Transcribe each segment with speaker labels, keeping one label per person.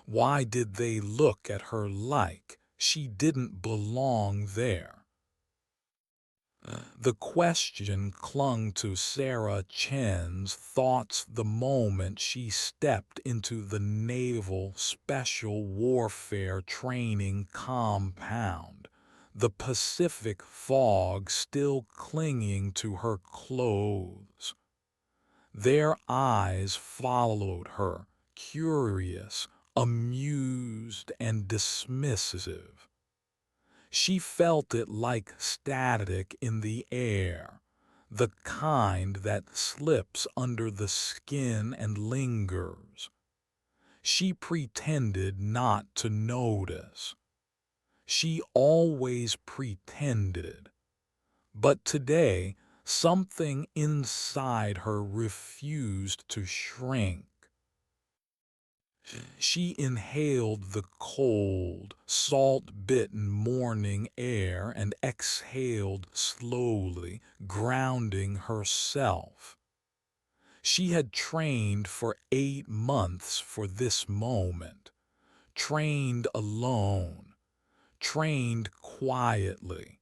Speaker 1: Why did they look at her like she didn't belong there? The question clung to Sarah Chen's thoughts the moment she stepped into the Naval Special Warfare Training Compound, the Pacific fog still clinging to her clothes. Their eyes followed her, curious, amused, and dismissive. She felt it like static in the air, the kind that slips under the skin and lingers. She pretended not to notice. She always pretended. But today, something inside her refused to shrink. She inhaled the cold, salt-bitten morning air and exhaled slowly, grounding herself. She had trained for 8 months for this moment, trained alone, trained quietly,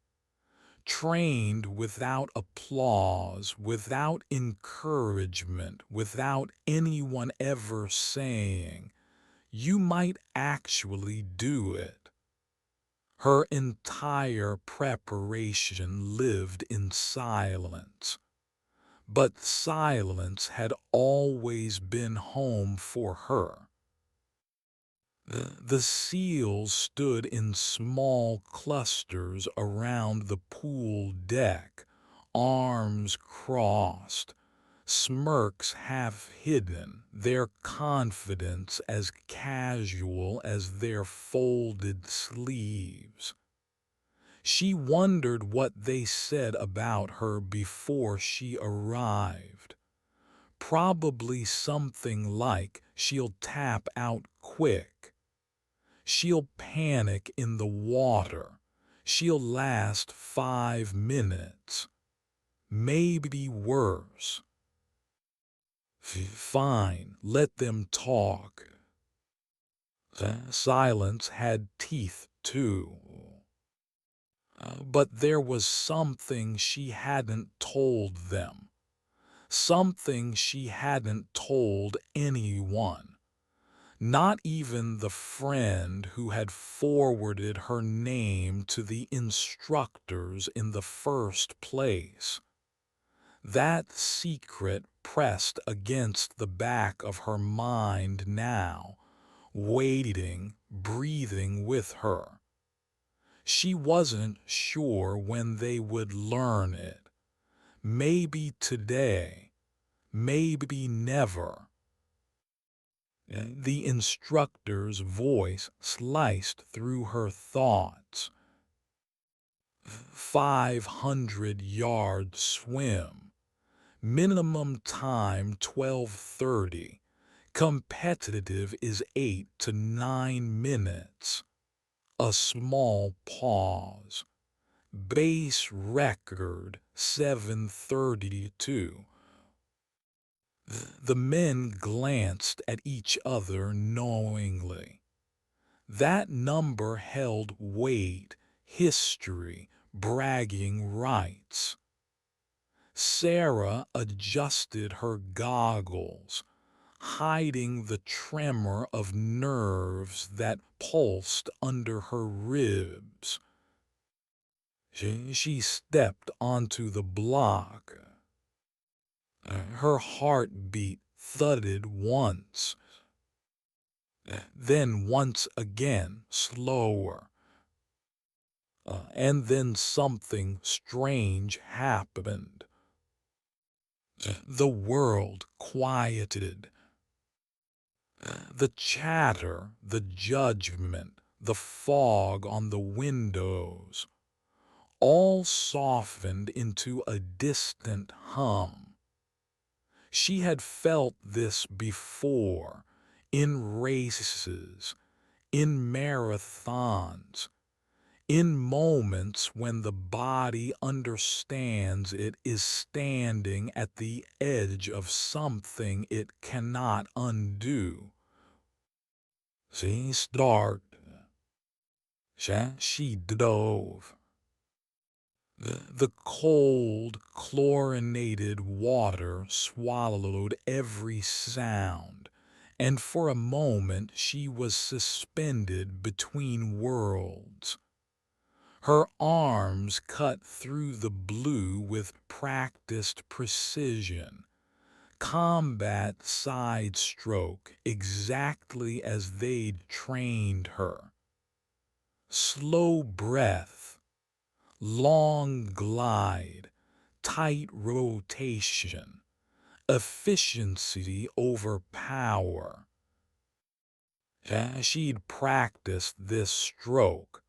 Speaker 1: trained without applause, without encouragement, without anyone ever saying, "You might actually do it." Her entire preparation lived in silence, but silence had always been home for her. The seals stood in small clusters around the pool deck, arms crossed, smirks half hidden, their confidence as casual as their folded sleeves. She wondered what they said about her before she arrived. Probably something like, "She'll tap out quick. She'll panic in the water. She'll last 5 minutes. Maybe worse." Fine, let them talk. Silence had teeth, too. But there was something she hadn't told them. Something she hadn't told anyone. Not even the friend who had forwarded her name to the instructors in the first place. That secret pressed against the back of her mind now, waiting, breathing with her. She wasn't sure when they would learn it. Maybe today, maybe never. The instructor's voice sliced through her thoughts. 500-yard swim. Minimum time 12:30. Competitive is 8 to 9 minutes. A small pause. Base record 7:32. The men glanced at each other knowingly. That number held weight, history, bragging rights. Sarah adjusted her goggles, hiding the tremor of nerves that pulsed under her ribs. She stepped onto the block. Her heartbeat thudded once, then once again, slower. And then something strange happened. The world quieted. The chatter, the judgment, the fog on the windows, all softened into a distant hum. She had felt this before, in races, in marathons, in moments when the body understands it is standing at the edge of something it cannot undo. She started. She dove. The cold, chlorinated water swallowed every sound, and for a moment she was suspended between worlds. Her arms cut through the blue with practiced precision, combat side stroke exactly as they'd trained her. Slow breath, long glide, tight rotation, efficiency over power. She'd practiced this stroke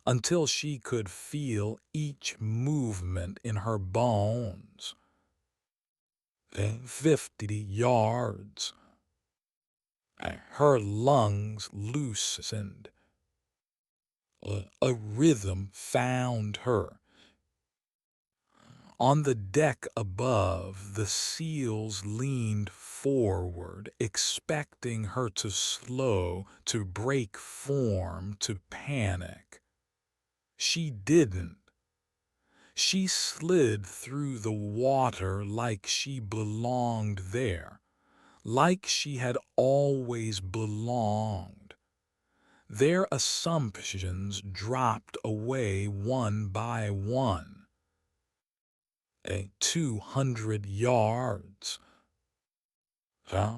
Speaker 1: until she could feel each movement in her bones. 50 yards. Her lungs loosened. A rhythm found her. On the deck above, the SEALs leaned forward, expecting her to slow, to break form, to panic. She didn't. She slid through the water like she belonged there, like she had always belonged. Their assumptions dropped away one by one. 200 yards.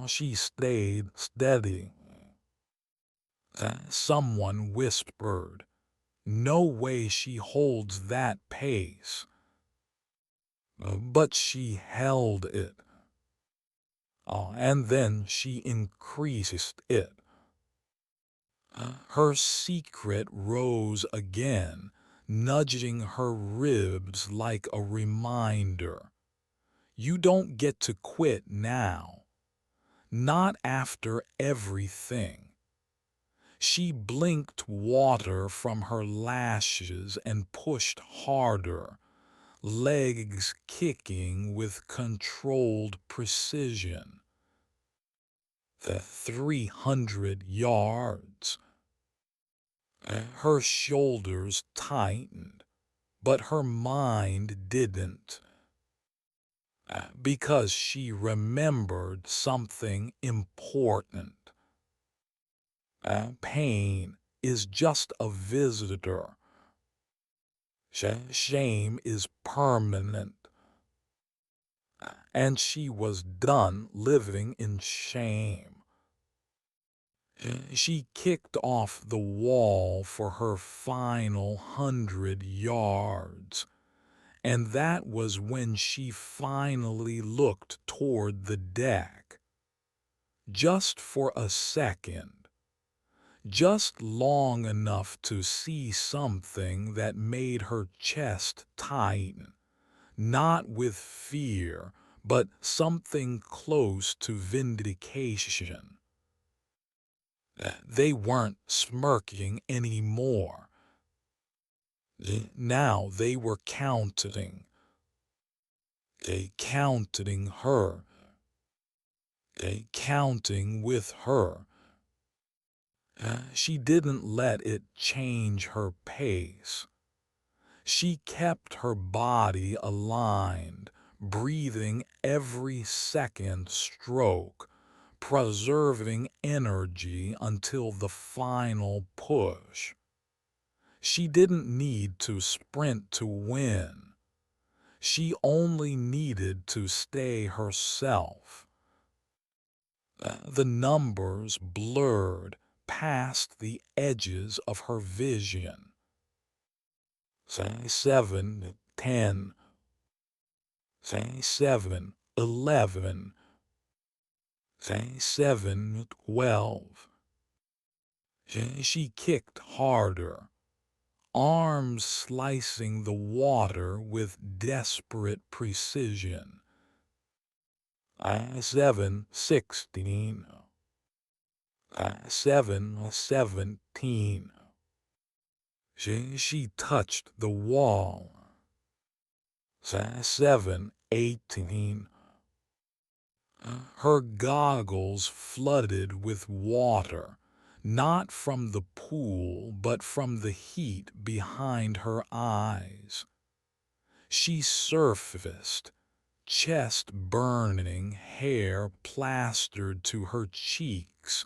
Speaker 1: She stayed steady. Someone whispered, "No way she holds that pace." But she held it. And then she increased it. Her secret rose again, nudging her ribs like a reminder. You don't get to quit now. Not after everything. She blinked water from her lashes and pushed harder, legs kicking with controlled precision. The 300 yards. Her shoulders tightened, but her mind didn't. Because she remembered something important. Pain is just a visitor. Shame is permanent. And she was done living in shame. She kicked off the wall for her final 100 yards. And that was when she finally looked toward the deck. Just for a second. Just long enough to see something that made her chest tighten, not with fear, but something close to vindication. They weren't smirking anymore. Now they were counting. They counting her. They counting with her. She didn't let it change her pace. She kept her body aligned, breathing every second stroke, preserving energy until the final push. She didn't need to sprint to win. She only needed to stay herself. The numbers blurred past the edges of her vision. 7, 10. 7, 11. 7, 12. She kicked harder, arms slicing the water with desperate precision. 7, 16. 7, 17. She touched the wall. 7, 18. Her goggles flooded with water, not from the pool, but from the heat behind her eyes. She surfaced, chest burning, hair plastered to her cheeks,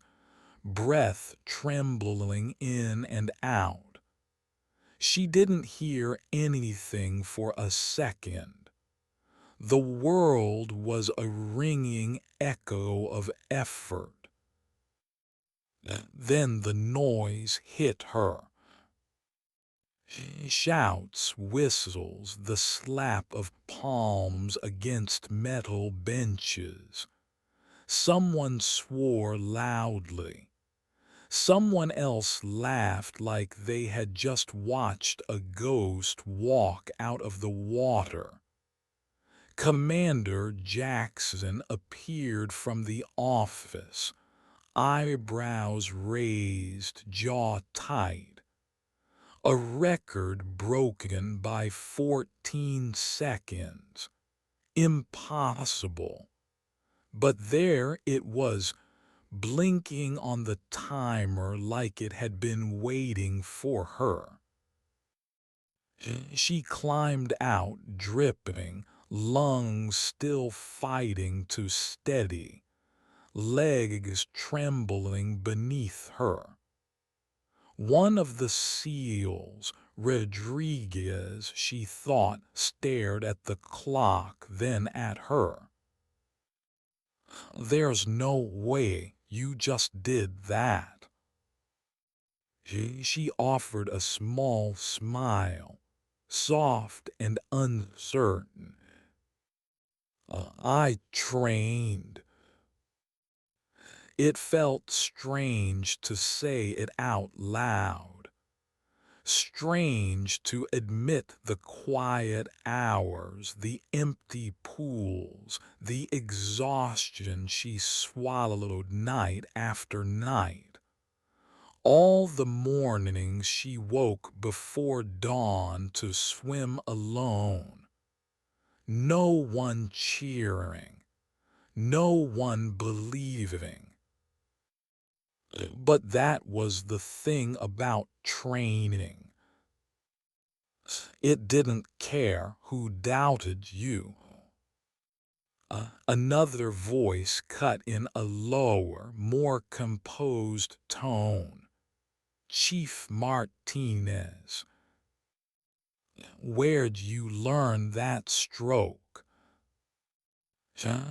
Speaker 1: breath trembling in and out. She didn't hear anything for a second. The world was a ringing echo of effort. Then the noise hit her. Shouts, whistles, the slap of palms against metal benches. Someone swore loudly. Someone else laughed like they had just watched a ghost walk out of the water. Commander Jackson appeared from the office, eyebrows raised, jaw tight. A record broken by 14 seconds. Impossible. But there it was, blinking on the timer like it had been waiting for her. She climbed out, dripping, lungs still fighting to steady, legs trembling beneath her. One of the SEALs, Rodriguez, she thought, stared at the clock, then at her. "There's no way you just did that." She offered a small smile, soft and uncertain. "I trained." It felt strange to say it out loud. Strange to admit the quiet hours, the empty pools, the exhaustion she swallowed night after night. All the mornings she woke before dawn to swim alone. No one cheering, no one believing. But that was the thing about training. It didn't care who doubted you. Another voice cut in a lower, more composed tone. "Chief Martinez, where'd you learn that stroke?"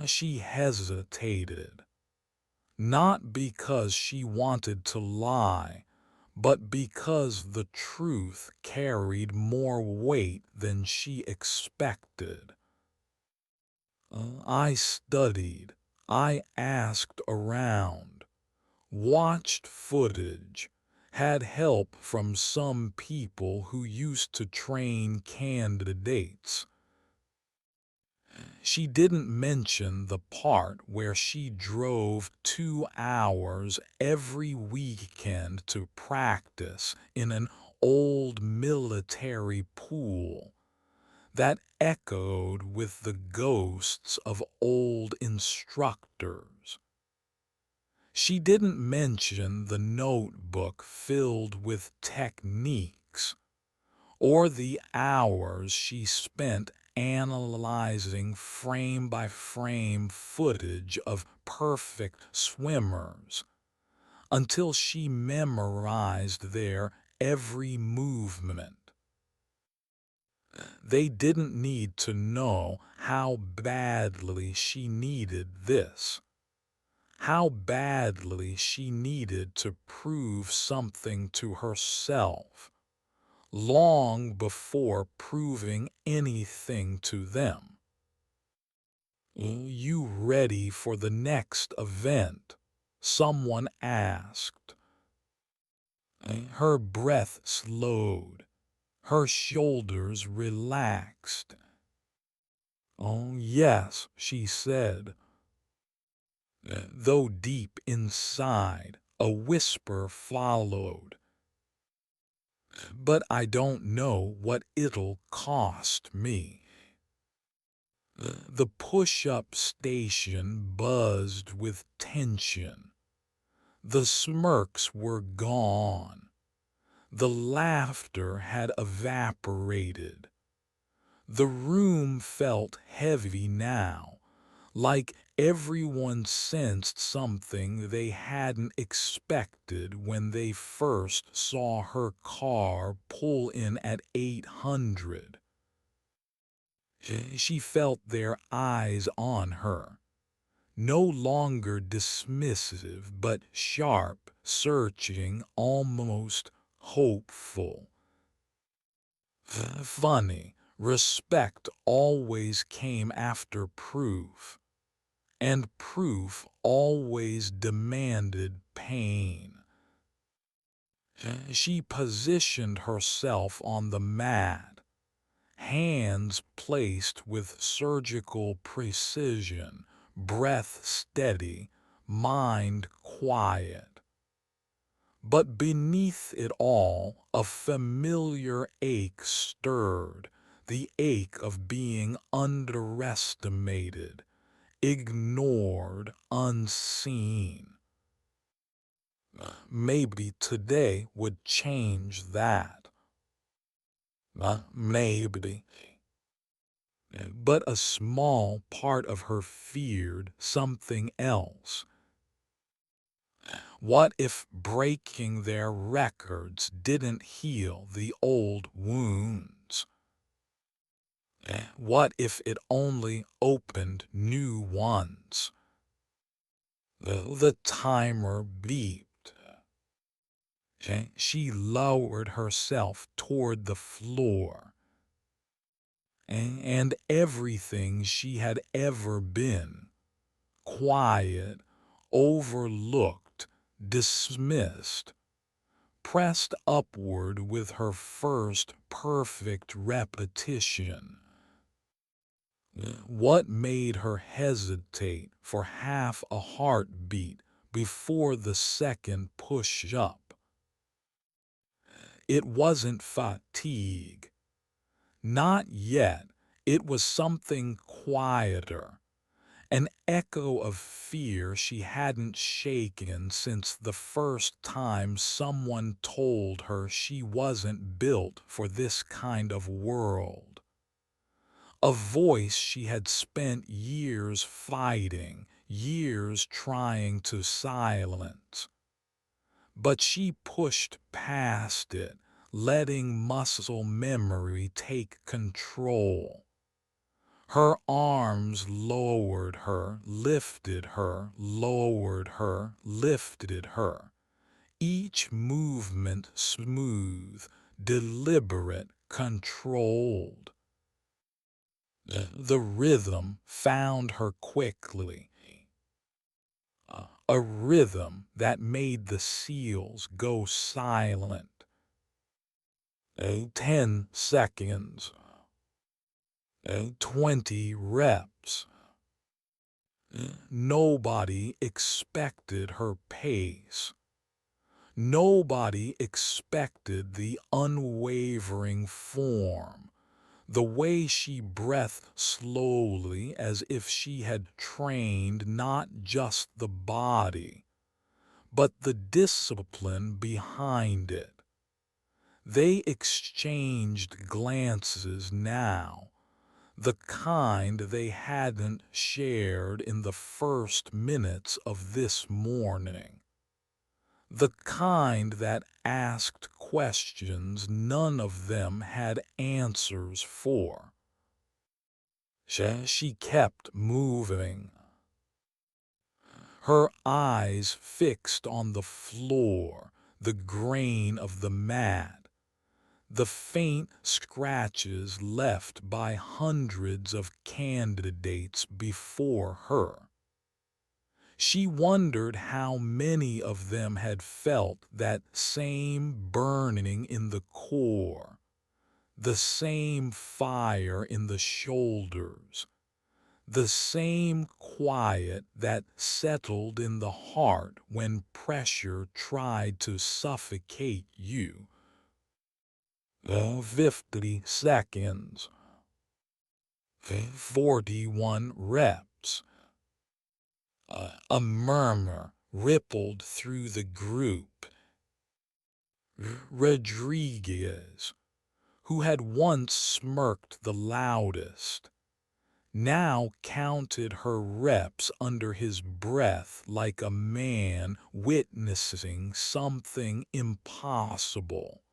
Speaker 1: She hesitated. Not because she wanted to lie, but because the truth carried more weight than she expected. "I studied, I asked around, watched footage, had help from some people who used to train candidates." She didn't mention the part where she drove 2 hours every weekend to practice in an old military pool that echoed with the ghosts of old instructors. She didn't mention the notebook filled with techniques, or the hours she spent analyzing frame-by-frame footage of perfect swimmers, until she memorized their every movement. They didn't need to know how badly she needed this, how badly she needed to prove something to herself, long before proving anything to them. "You ready for the next event?" someone asked. Her breath slowed, her shoulders relaxed. "Oh, yes," she said, though deep inside a whisper followed. "But I don't know what it'll cost me." The push-up station buzzed with tension. The smirks were gone. The laughter had evaporated. The room felt heavy now, like everyone sensed something they hadn't expected when they first saw her car pull in at 800. She felt their eyes on her, no longer dismissive but sharp, searching, almost hopeful. Funny, respect always came after proof, and proof always demanded pain. She positioned herself on the mat, hands placed with surgical precision, breath steady, mind quiet. But beneath it all, a familiar ache stirred, the ache of being underestimated, ignored, unseen. Maybe today would change that. Maybe. But a small part of her feared something else. What if breaking their records didn't heal the old wounds? What if it only opened new ones? The timer beeped. She lowered herself toward the floor, and everything she had ever been, quiet, overlooked, dismissed, pressed upward with her first perfect repetition. What made her hesitate for half a heartbeat before the second push-up? It wasn't fatigue. Not yet. It was something quieter, an echo of fear she hadn't shaken since the first time someone told her she wasn't built for this kind of world. A voice she had spent years fighting, years trying to silence. But she pushed past it, letting muscle memory take control. Her arms lowered her, lifted her, lowered her, lifted her. Each movement smooth, deliberate, controlled. The rhythm found her quickly. A rhythm that made the seals go silent. 10 seconds. 20 reps. Nobody expected her pace. Nobody expected the unwavering form, the way she breathed slowly as if she had trained not just the body, but the discipline behind it. They exchanged glances now, the kind they hadn't shared in the first minutes of this morning. The kind that asked questions none of them had answers for. She kept moving, her eyes fixed on the floor, the grain of the mat, the faint scratches left by hundreds of candidates before her. She wondered how many of them had felt that same burning in the core, the same fire in the shoulders, the same quiet that settled in the heart when pressure tried to suffocate you. 50 seconds. 41 reps. A murmur rippled through the group. Rodriguez, who had once smirked the loudest, now counted her reps under his breath like a man witnessing something impossible.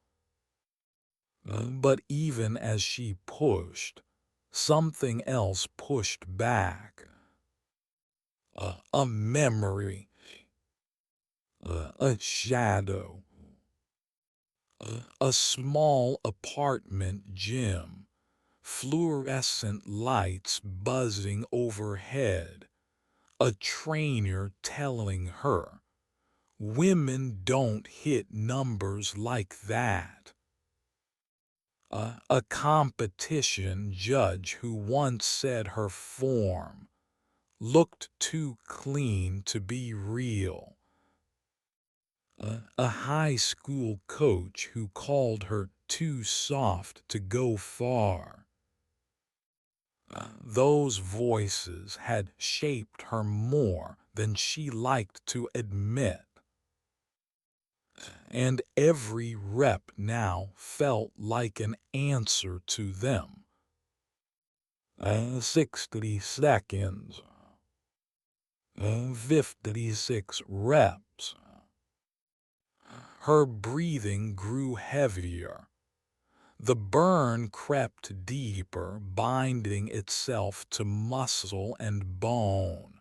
Speaker 1: But even as she pushed, something else pushed back. A memory, a shadow, a small apartment gym, fluorescent lights buzzing overhead, a trainer telling her, "Women don't hit numbers like that." A competition judge who once said her form looked too clean to be real. A high school coach who called her too soft to go far. Those voices had shaped her more than she liked to admit. And every rep now felt like an answer to them. 60 seconds. 56 reps. Her breathing grew heavier. The burn crept deeper, binding itself to muscle and bone.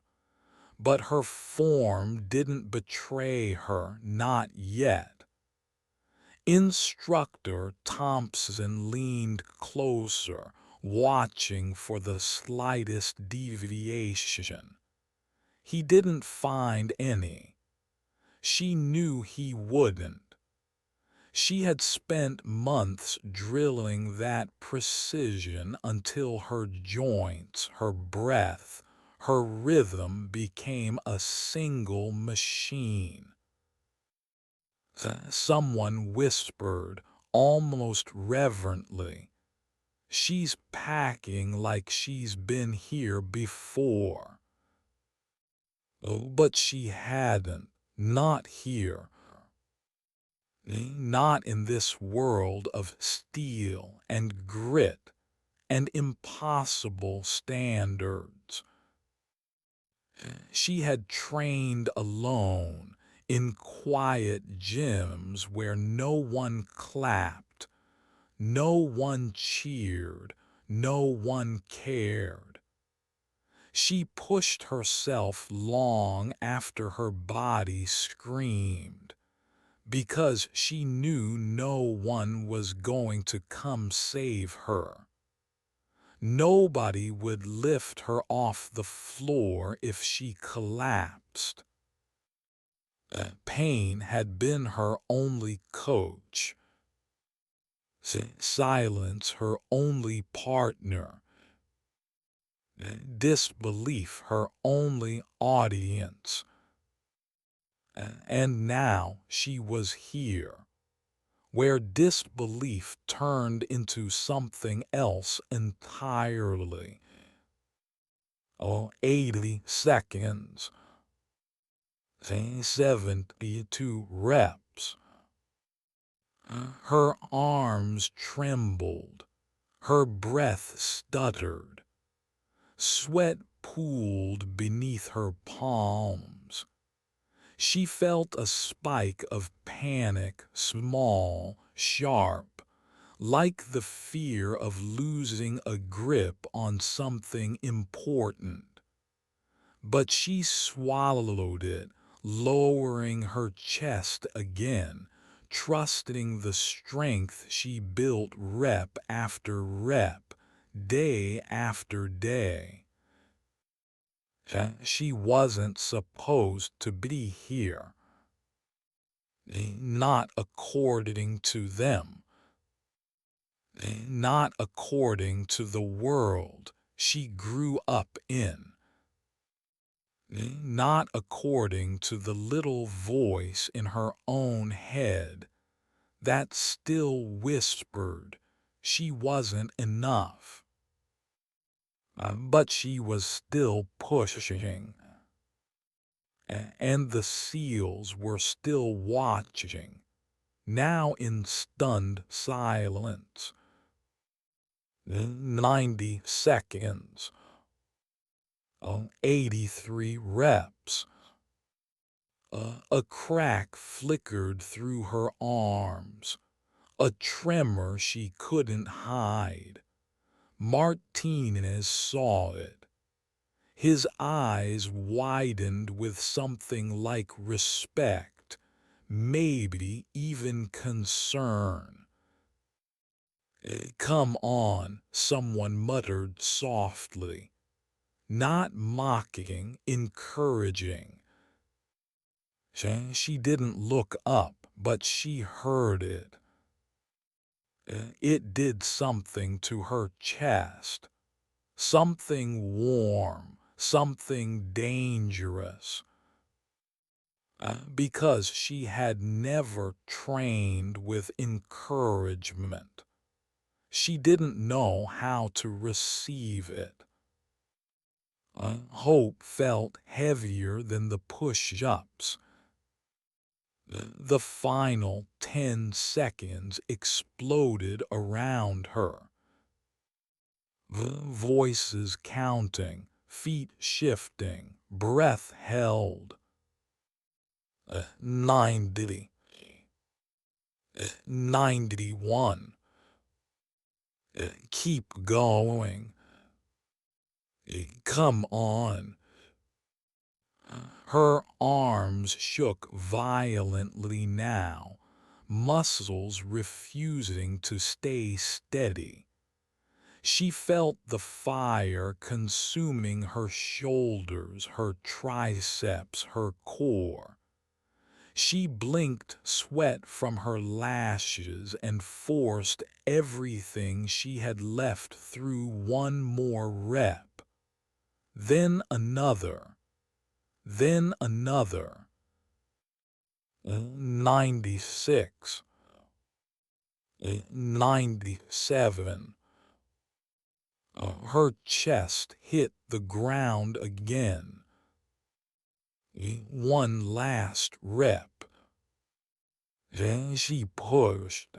Speaker 1: But her form didn't betray her, not yet. Instructor Thompson leaned closer, watching for the slightest deviation. He didn't find any. She knew he wouldn't. She had spent months drilling that precision until her joints, her breath, her rhythm became a single machine. Someone whispered, almost reverently, "She's packing like she's been here before." Oh, but she hadn't, not here. Not in this world of steel and grit and impossible standards. She had trained alone in quiet gyms where no one clapped, no one cheered, no one cared. She pushed herself long after her body screamed, because she knew no one was going to come save her. Nobody would lift her off the floor if she collapsed. Pain had been her only coach. Silence her only partner. Disbelief her only audience. And now she was here, where disbelief turned into something else entirely. 80 seconds. 72 reps. Her arms trembled. Her breath stuttered. Sweat pooled beneath her palms. She felt a spike of panic, small, sharp, like the fear of losing a grip on something important. But she swallowed it, lowering her chest again, trusting the strength she built rep after rep, day after day. She wasn't supposed to be here. Not according to them. Not according to the world she grew up in. Not according to the little voice in her own head that still whispered she wasn't enough. But she was still pushing. and the seals were still watching, now in stunned silence. 90 seconds. 83 reps. A crack flickered through her arms, a tremor she couldn't hide. Martinez saw it. His eyes widened with something like respect, maybe even concern. Come on, someone muttered softly. Not mocking, encouraging. She didn't look up, but she heard it. It did something to her chest. Something warm, something dangerous. Because she had never trained with encouragement. She didn't know how to receive it. Hope felt heavier than the push-ups. The final 10 seconds exploded around her. Voices counting, feet shifting, breath held. 90. 91. Keep going. Come on. Her arms shook violently now, muscles refusing to stay steady. She felt the fire consuming her shoulders, her triceps, her core. She blinked sweat from her lashes and forced everything she had left through one more rep. Then another. Then another. 96. 97. Her chest hit the ground again. One last rep. Then she pushed.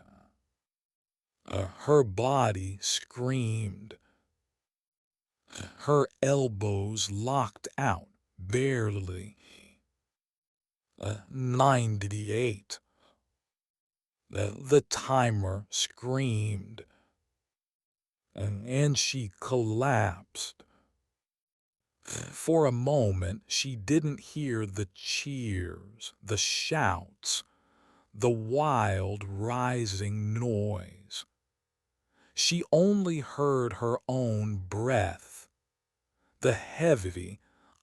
Speaker 1: Her body screamed. Her elbows locked out, barely. 98. The timer screamed. And she collapsed. For a moment, she didn't hear the cheers, the shouts, the wild rising noise. She only heard her own breath, the heavy,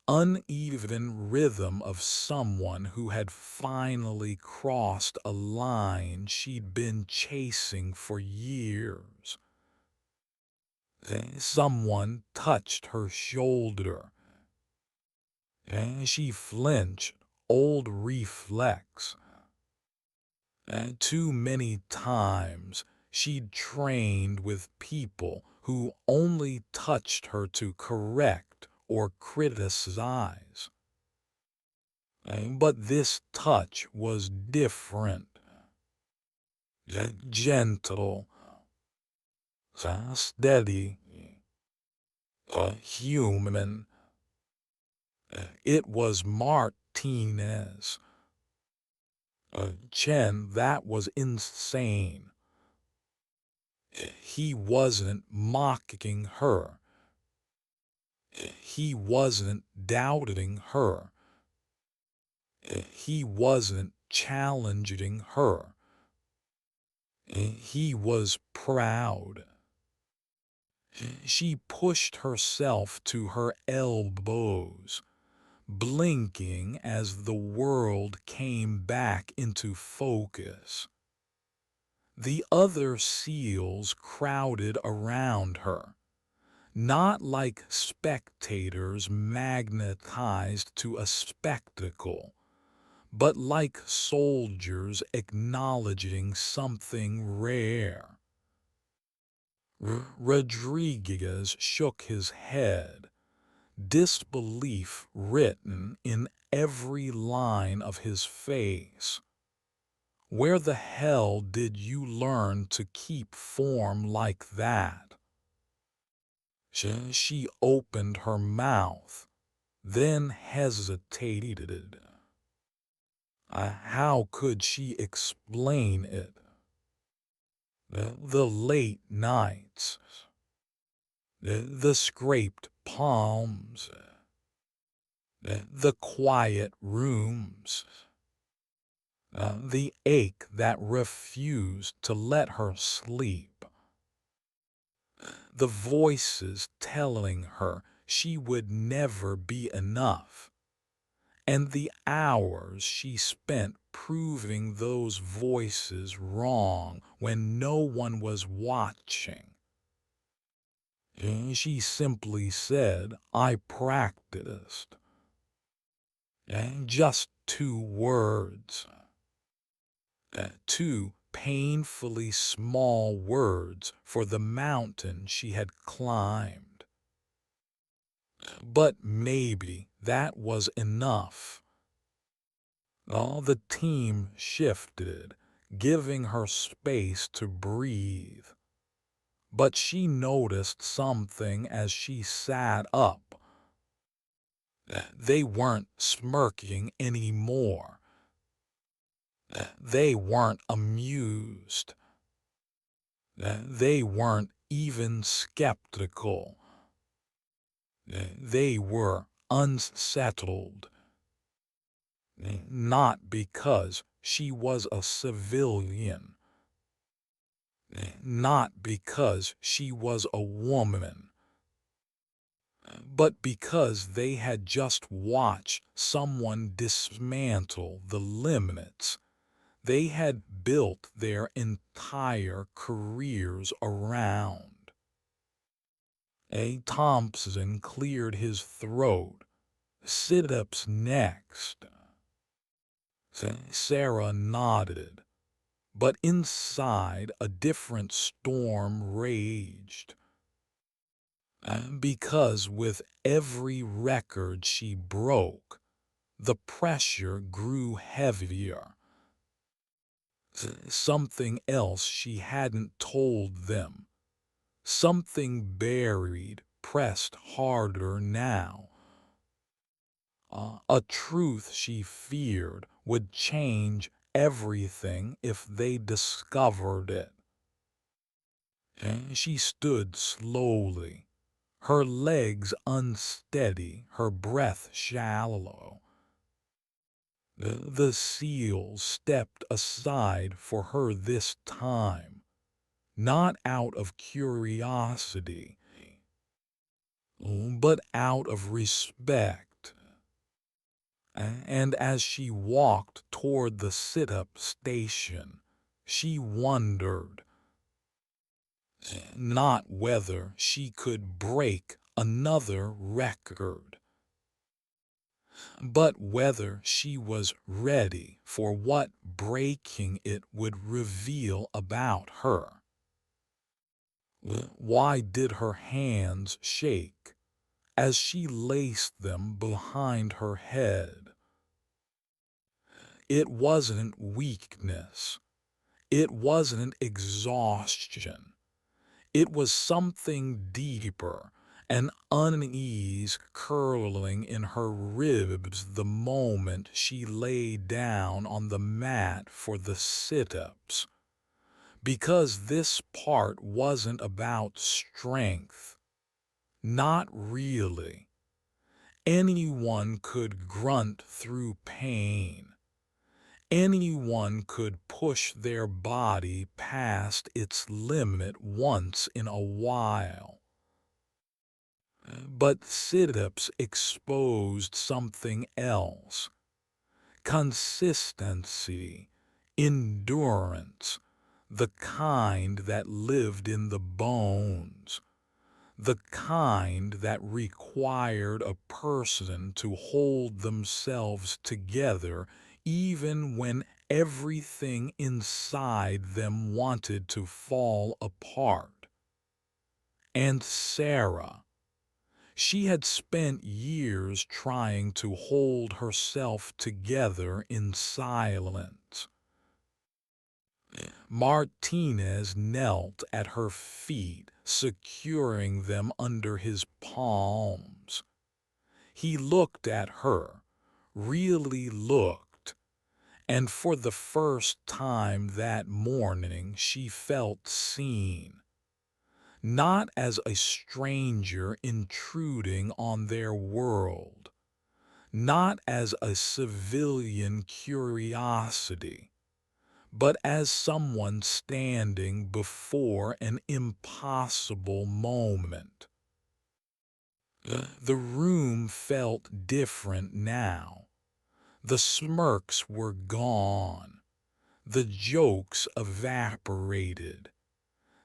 Speaker 1: uneven rhythm of someone who had finally crossed a line she'd been chasing for years. Someone touched her shoulder. She flinched, old reflex. Too many times she'd trained with people who only touched her to correct or criticize. But this touch was different. Gentle, steady, human. It was Martinez. Chen, that was insane. He wasn't mocking her. He wasn't doubting her. He wasn't challenging her. He was proud. She pushed herself to her elbows, blinking as the world came back into focus. The other seals crowded around her, not like spectators magnetized to a spectacle, but like soldiers acknowledging something rare. Rodriguez shook his head. disbelief written in every line of his face. Where the hell did you learn to keep form like that? She opened her mouth, then hesitated. How could she explain it? The late nights, the scraped palms, the quiet rooms, the ache that refused to let her sleep, the voices telling her she would never be enough, and the hours she spent proving those voices wrong when no one was watching. She simply said, "I practiced." And just 2 words. Two painfully small words for the mountain she had climbed. But maybe that was enough. All the team shifted, giving her space to breathe. But she noticed something as she sat up. They weren't smirking anymore. They weren't amused. They weren't even skeptical. They were unsettled. Not because she was a civilian. Not because she was a woman. But because they had just watched someone dismantle the limits they had built their entire careers around. A. Thompson cleared his throat. Sit-ups next. Sarah nodded, but inside a different storm raged. Because with every record she broke, the pressure grew heavier. Something else she hadn't told them. Something buried, pressed harder now. A truth she feared would change everything if they discovered it. She stood slowly, her legs unsteady, her breath shallow. The SEALs stepped aside for her this time, not out of curiosity, but out of respect. And as she walked toward the sit-up station, she wondered not whether she could break another record, but whether she was ready for what breaking it would reveal about her. Why did her hands shake as she laced them behind her head? It wasn't weakness. It wasn't exhaustion. It was something deeper, an unease curling in her ribs the moment she lay down on the mat for the sit-ups. Because this part wasn't about strength. Not really. Anyone could grunt through pain. Anyone could push their body past its limit once in a while. But sit-ups exposed something else. Consistency, endurance, the kind that lived in the bones. The kind that required a person to hold themselves together even when everything inside them wanted to fall apart. And Sarah, She had spent years trying to hold herself together in silence. Martinez knelt at her feet, securing them under his palms. He looked at her, really looked, and for the first time that morning she felt seen, not as a stranger intruding on their world, not as a civilian curiosity, but as someone standing before an impossible moment. The room felt different now. The smirks were gone. The jokes evaporated.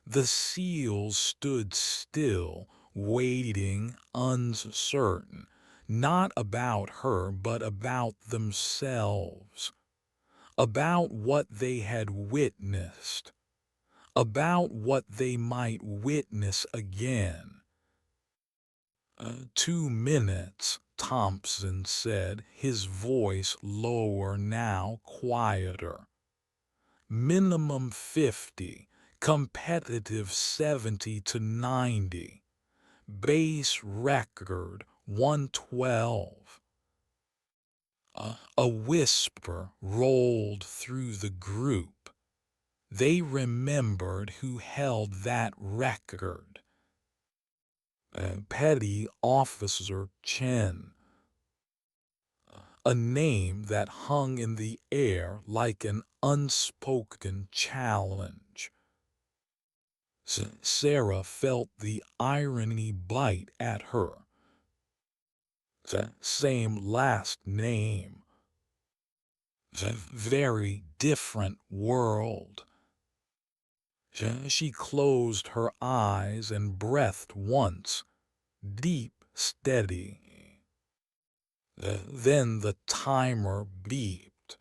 Speaker 1: The seals stood still, waiting, uncertain, not about her but about themselves, about what they had witnessed, about what they might witness again. 2 minutes, Thompson said, his voice lower now, quieter. Minimum 50, competitive 70 to 90. Base record 112. A whisper rolled through the group. They remembered who held that record. Petty Officer Chen. A name that hung in the air like an unspoken challenge. Sarah felt the irony bite at her. Same last name. Very different world. She closed her eyes and breathed once, deep, steady. Then the timer beeped.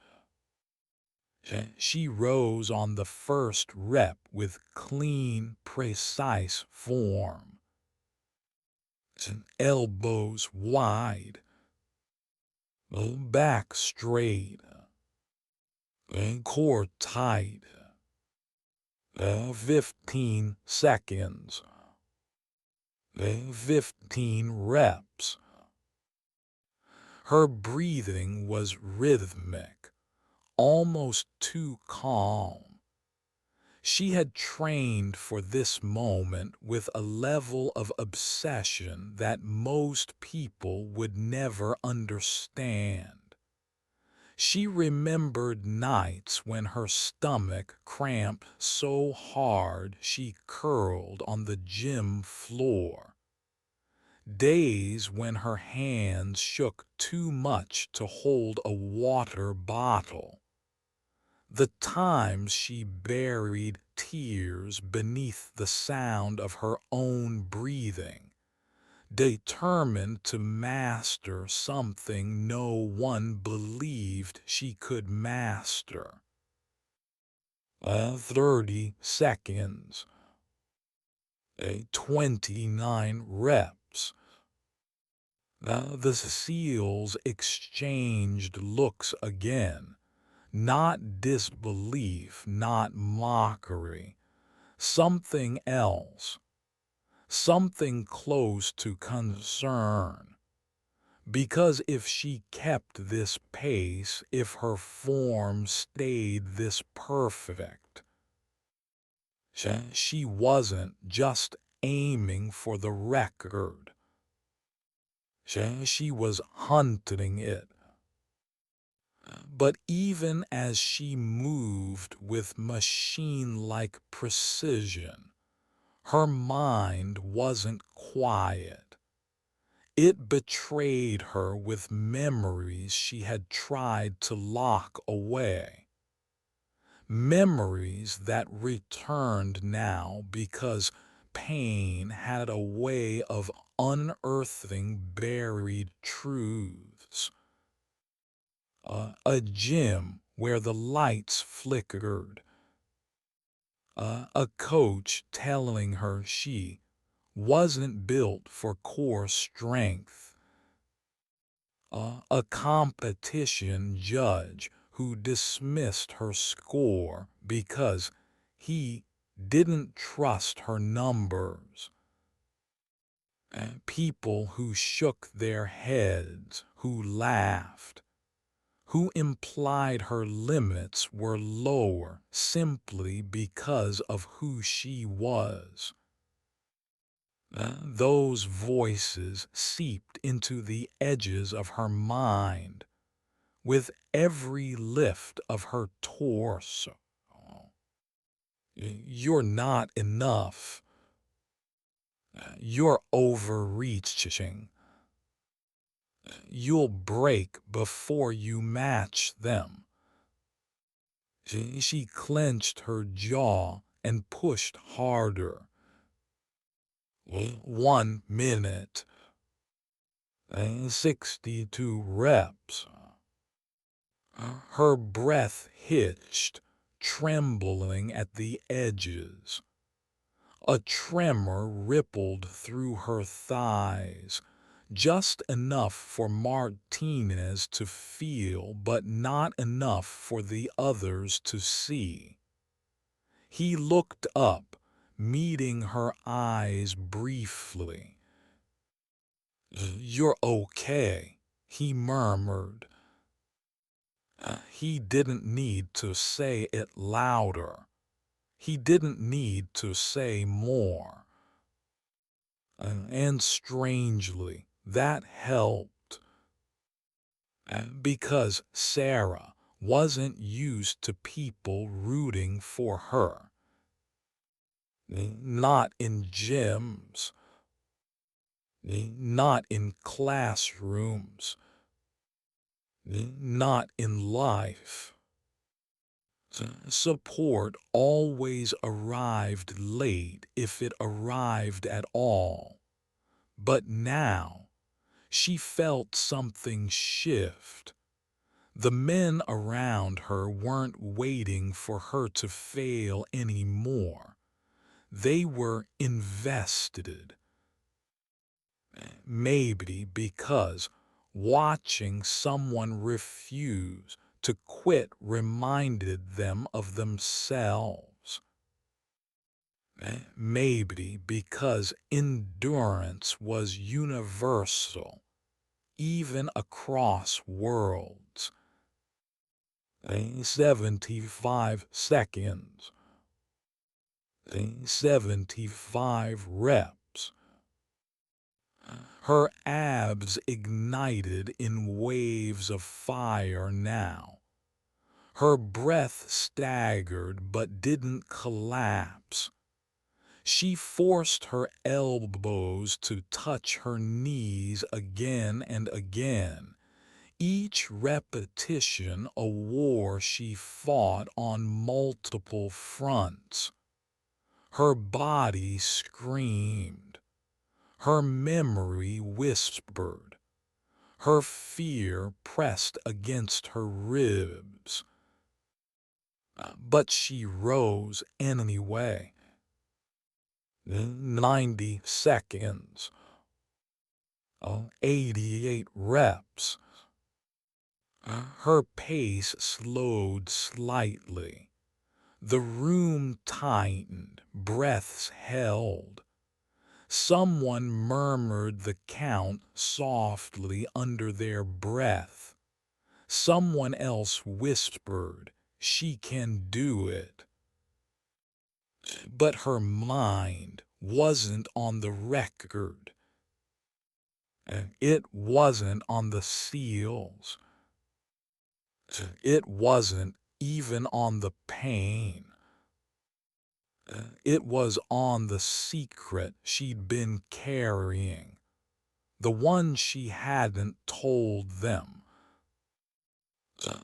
Speaker 1: She rose on the first rep with clean, precise form. Elbows wide, back straight, core tight. 15 seconds. 15 reps. Her breathing was rhythmic, almost too calm. She had trained for this moment with a level of obsession that most people would never understand. She remembered nights when her stomach cramped so hard she curled on the gym floor. Days when her hands shook too much to hold a water bottle. The times she buried tears beneath the sound of her own breathing, determined to master something no one believed she could master. 30 seconds. 29 reps. The SEALs exchanged looks again. Not disbelief, not mockery. Something else. Something close to concern. Because if she kept this pace, if her form stayed this perfect, she wasn't just aiming for the record. She was hunting it. But even as she moved with machine-like precision, her mind wasn't quiet. It betrayed her with memories she had tried to lock away. Memories that returned now because pain had a way of unearthing buried truths. A gym where the lights flickered. A coach telling her she wasn't built for core strength. A competition judge who dismissed her score because he didn't trust her numbers. People who shook their heads, who laughed, who implied her limits were lower simply because of who she was. Those voices seeped into the edges of her mind with every lift of her torso. You're not enough. You're overreaching. You'll break before you match them. She clenched her jaw and pushed harder. 1 minute. 62 reps. Her breath hitched, trembling at the edges. A tremor rippled through her thighs, just enough for Martinez to feel, but not enough for the others to see. He looked up, meeting her eyes briefly. "You're okay," he murmured. He didn't need to say it louder. He didn't need to say more. And strangely, that helped. Because Sarah wasn't used to people rooting for her. Not in gyms. Not in classrooms. Not in life. Support always arrived late if it arrived at all. But now, she felt something shift. The men around her weren't waiting for her to fail anymore. They were invested. Maybe because watching someone refuse to quit reminded them of themselves. Maybe because endurance was universal, even across worlds. 75 seconds. 75 reps. Her abs ignited in waves of fire now. Her breath staggered but didn't collapse. She forced her elbows to touch her knees again and again, each repetition a war she fought on multiple fronts. Her body screamed. Her memory whispered. Her fear pressed against her ribs. But she rose anyway. 90 seconds. 88 reps. Her pace slowed slightly. The room tightened, breaths held. Someone murmured the count softly under their breath. Someone else whispered, "She can do it." But her mind wasn't on the record. It wasn't on the seals. It wasn't even on the pain. It was on the secret she'd been carrying, the one she hadn't told them,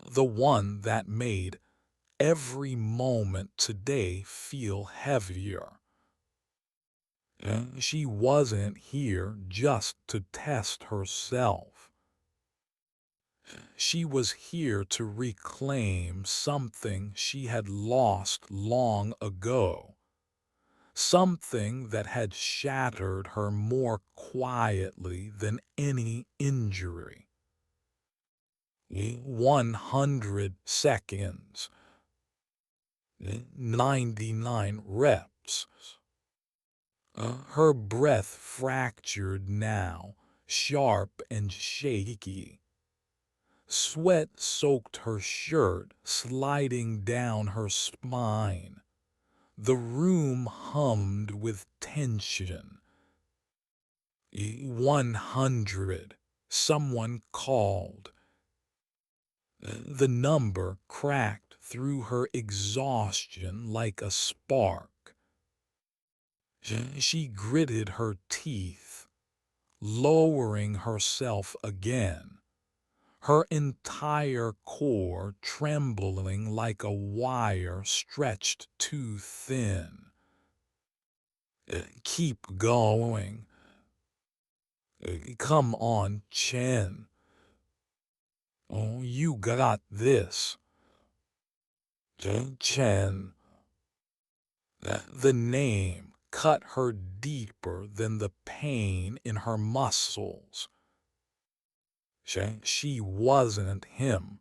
Speaker 1: the one that made every moment today feel heavier. She wasn't here just to test herself. She was here to reclaim something she had lost long ago. something that had shattered her more quietly than any injury. 100 seconds, 99 reps. Her breath fractured now, sharp and shaky. Sweat soaked her shirt, sliding down her spine. The room hummed with tension. 100. Someone called. The number cracked through her exhaustion like a spark. She gritted her teeth, lowering herself again, her entire core trembling like a wire stretched too thin. Keep going. Come on, Chen. Oh, you got this. Chen. The name cut her deeper than the pain in her muscles. She wasn't him.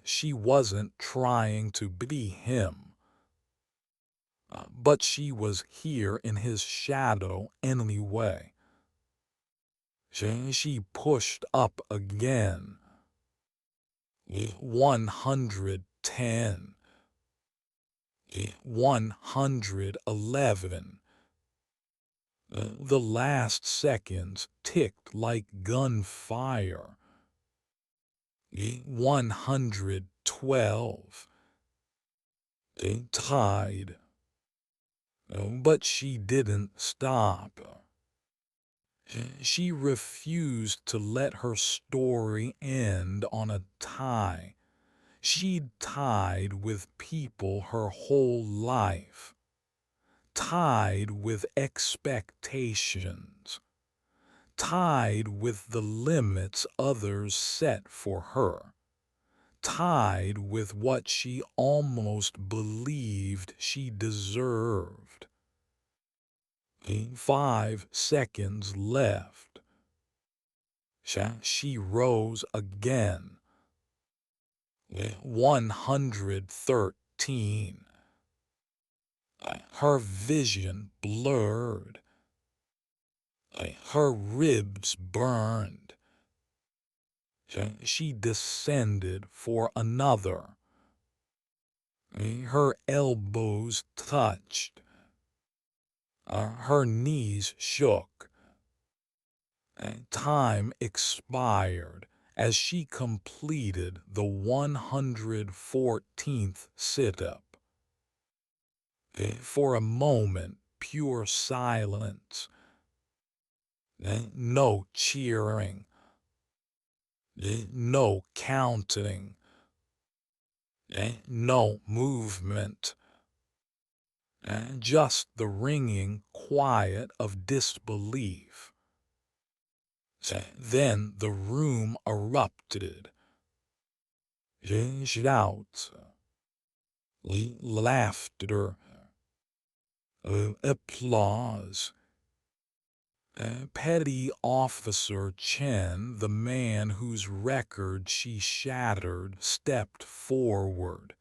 Speaker 1: She wasn't trying to be him. But she was here in his shadow anyway. She pushed up again. 110. 111. The last seconds ticked like gunfire. 112. Tied. But she didn't stop. She refused to let her story end on a tie. She'd tied with people her whole life, tied with expectations, tied with the limits others set for her, tied with what she almost believed she deserved. 5 seconds left. She rose again. 113. Her vision blurred. Her ribs burned. She descended for another. Her elbows touched. Her knees shook. Time expired as she completed the 114th sit-up. For a moment, pure silence. No cheering. No counting. No movement. Just the ringing quiet of disbelief. Then the room erupted. Shouts, laughter, applause. Petty Officer Chen, the man whose record she shattered, stepped forward.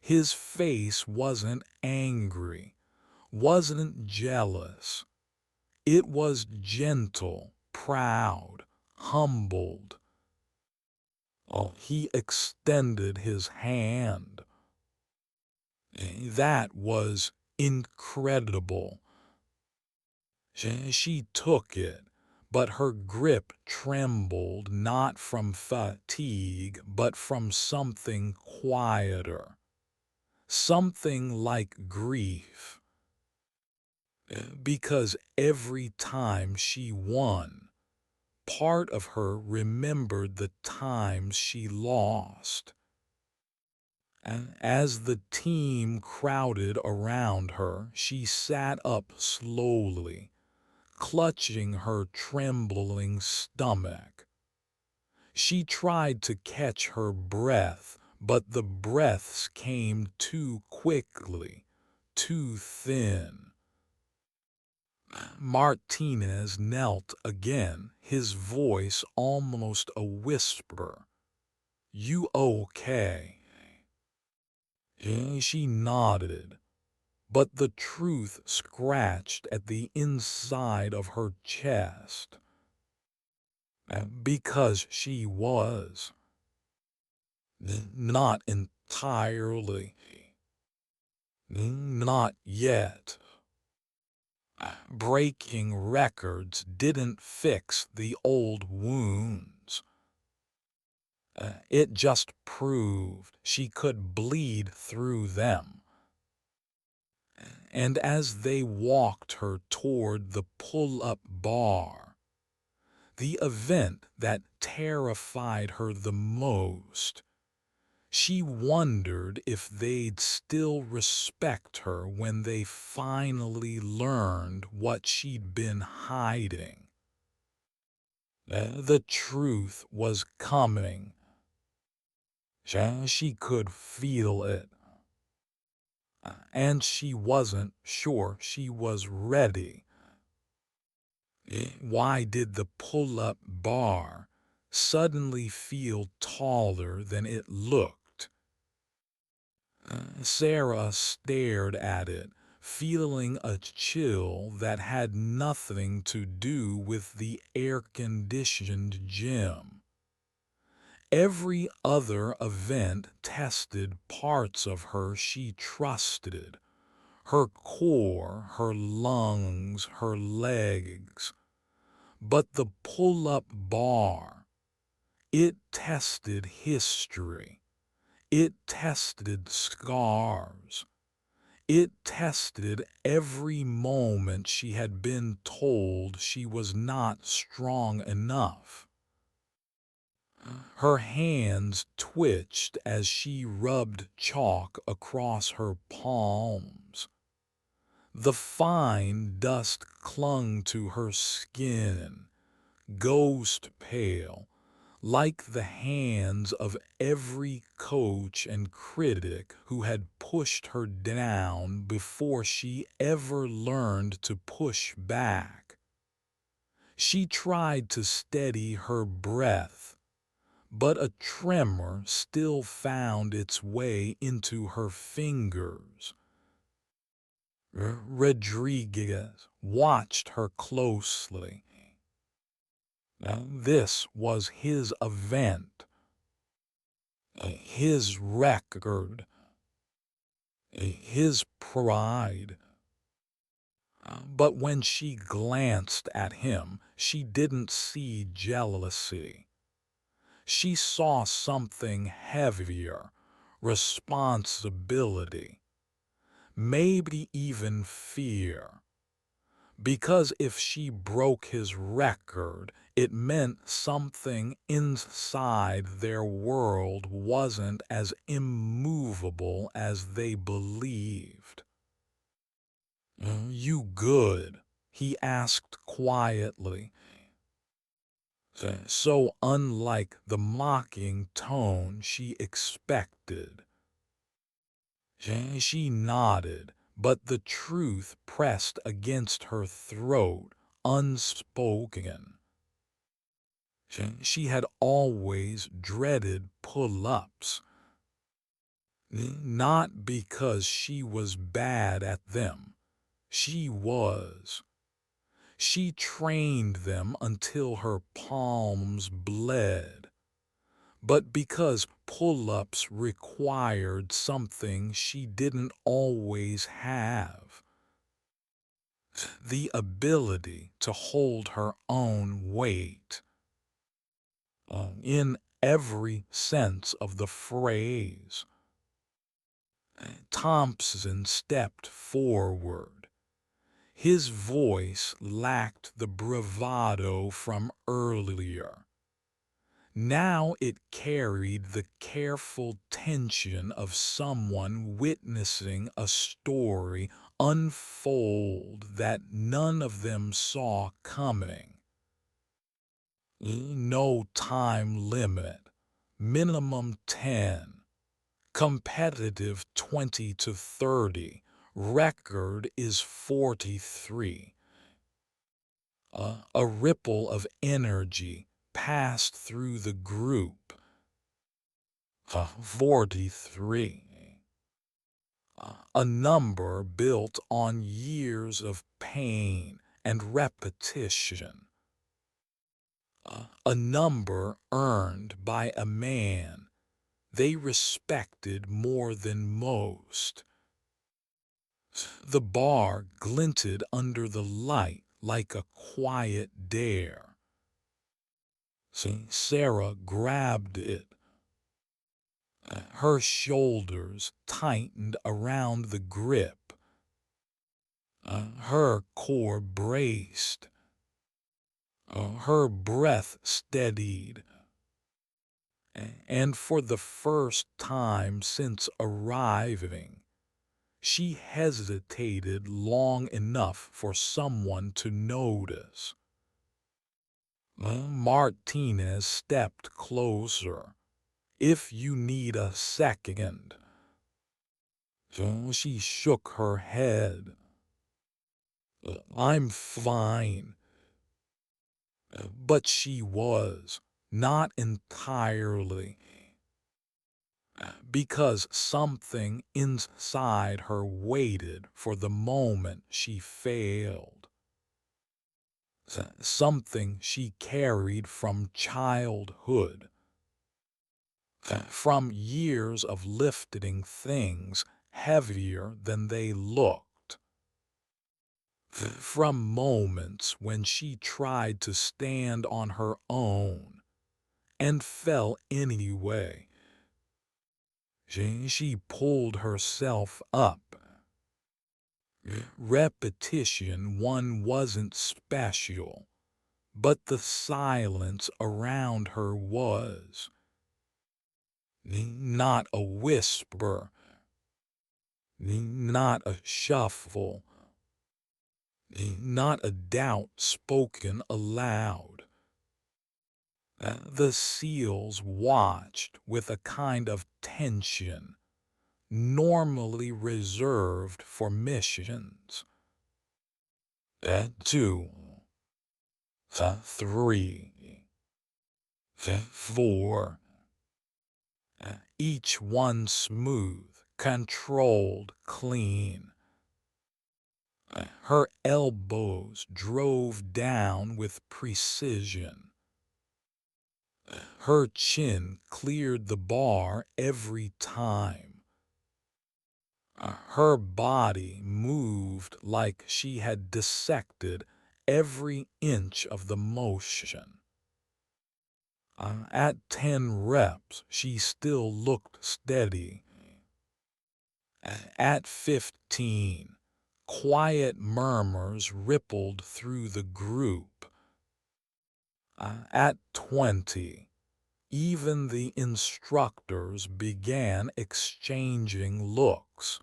Speaker 1: His face wasn't angry, wasn't jealous. It was gentle, proud, humbled. He extended his hand. That was incredible. She took it, but her grip trembled not from fatigue, but from something quieter, something like grief. Because every time she won, part of her remembered the times she lost. And as the team crowded around her, she sat up slowly, clutching her trembling stomach. She tried to catch her breath, but the breaths came too quickly, too thin. Martinez knelt again, his voice almost a whisper. "You okay?" She nodded, but the truth scratched at the inside of her chest. Because she was. Not entirely. Not yet. Breaking records didn't fix the old wounds. It just proved she could bleed through them. And as they walked her toward the pull-up bar, the event that terrified her the most, she wondered if they'd still respect her when they finally learned what she'd been hiding. The truth was coming. She could feel it. And she wasn't sure she was ready. Why did the pull-up bar suddenly feel taller than it looked? Sarah stared at it, feeling a chill that had nothing to do with the air-conditioned gym. Every other event tested parts of her she trusted. Her core, her lungs, her legs. But the pull-up bar, it tested history. It tested scars. It tested every moment she had been told she was not strong enough. Her hands twitched as she rubbed chalk across her palms. The fine dust clung to her skin, ghost pale, like the hands of every coach and critic who had pushed her down before she ever learned to push back. She tried to steady her breath, but a tremor still found its way into her fingers. Rodriguez watched her closely. Now, this was his event, his record, his pride. But when she glanced at him, she didn't see jealousy. She saw something heavier, responsibility, maybe even fear. Because if she broke his record, it meant something inside their world wasn't as immovable as they believed. "You good?" he asked quietly, so unlike the mocking tone she expected. She nodded, but the truth pressed against her throat, unspoken. She had always dreaded pull-ups, not because she was bad at them. She was. She trained them until her palms bled, but because pull-ups required something she didn't always have. The ability to hold her own weight. In every sense of the phrase. Thompson stepped forward. His voice lacked the bravado from earlier. Now it carried the careful tension of someone witnessing a story unfold that none of them saw coming. No time limit, minimum 10, competitive 20 to 30, Record is 43. A ripple of energy passed through the group. 43. A number built on years of pain and repetition. A number earned by a man they respected more than most. The bar glinted under the light like a quiet dare. Sarah grabbed it. Her shoulders tightened around the grip. Her core braced. Her breath steadied. And for the first time since arriving, she hesitated long enough for someone to notice. Martinez stepped closer. "If you need a second." She shook her head. "I'm fine." But she was not entirely, because something inside her waited for the moment she failed. Something she carried from childhood, from years of lifting things heavier than they looked, from moments when she tried to stand on her own and fell anyway. She pulled herself up. Repetition one wasn't special, but the silence around her was. Not a whisper, not a shuffle, not a doubt spoken aloud. The SEALs watched with a kind of tension normally reserved for missions. 2, 3, 4. Each one smooth, controlled, clean. Her elbows drove down with precision. Her chin cleared the bar every time. Her body moved like she had dissected every inch of the motion. At 10 reps, she still looked steady. At 15, quiet murmurs rippled through the group. At 20, even the instructors began exchanging looks.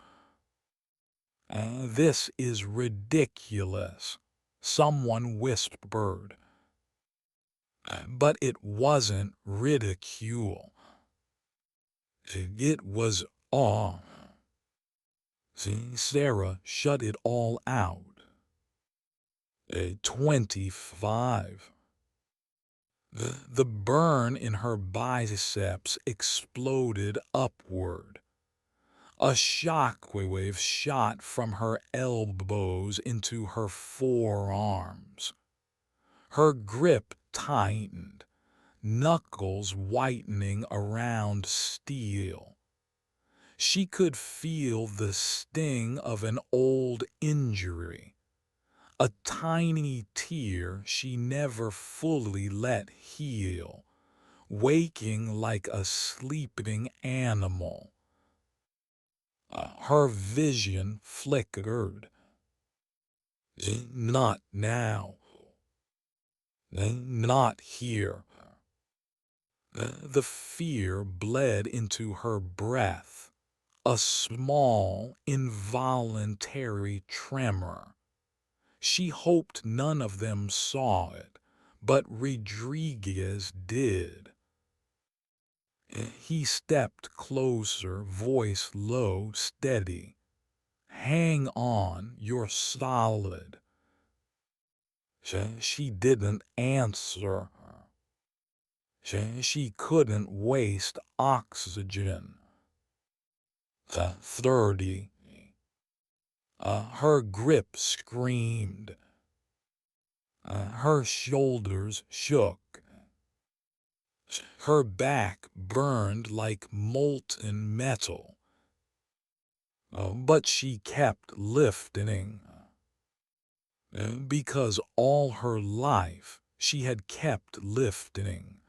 Speaker 1: "This is ridiculous," someone whispered. But it wasn't ridicule. It was awe. Sarah shut it all out. 25. The burn in her biceps exploded upward. A shockwave shot from her elbows into her forearms. Her grip tightened, knuckles whitening around steel. She could feel the sting of an old injury, a tiny tear she never fully let heal, waking like a sleeping animal. Her vision flickered. Not now. Not here. The fear bled into her breath, a small, involuntary tremor. She hoped none of them saw it, but Rodriguez did. He stepped closer, voice low, steady. hang on, you're solid. She didn't answer. She couldn't waste oxygen. The 30. Her grip screamed. Her shoulders shook. Her back burned like molten metal. But she kept lifting. Because all her life she had kept lifting.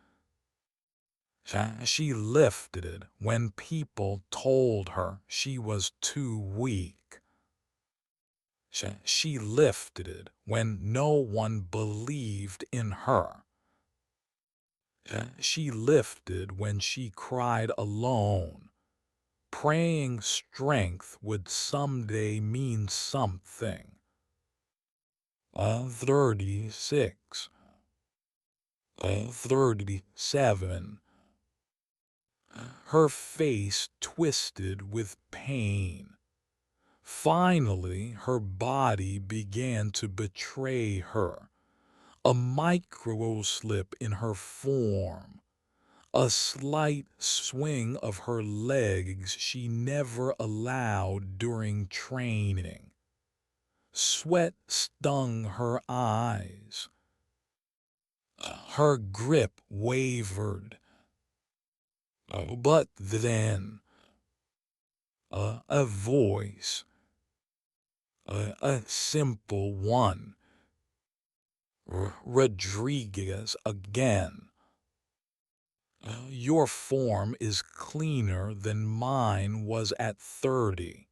Speaker 1: She lifted when people told her she was too weak. She lifted when no one believed in her. She lifted when she cried alone, praying strength would someday mean something. 36. 37. Her face twisted with pain. Finally, her body began to betray her. A microslip in her form, a slight swing of her legs she never allowed during training. Sweat stung her eyes. Her grip wavered. But then, a voice, a simple one. Rodriguez again. Your form is cleaner than mine was at 30.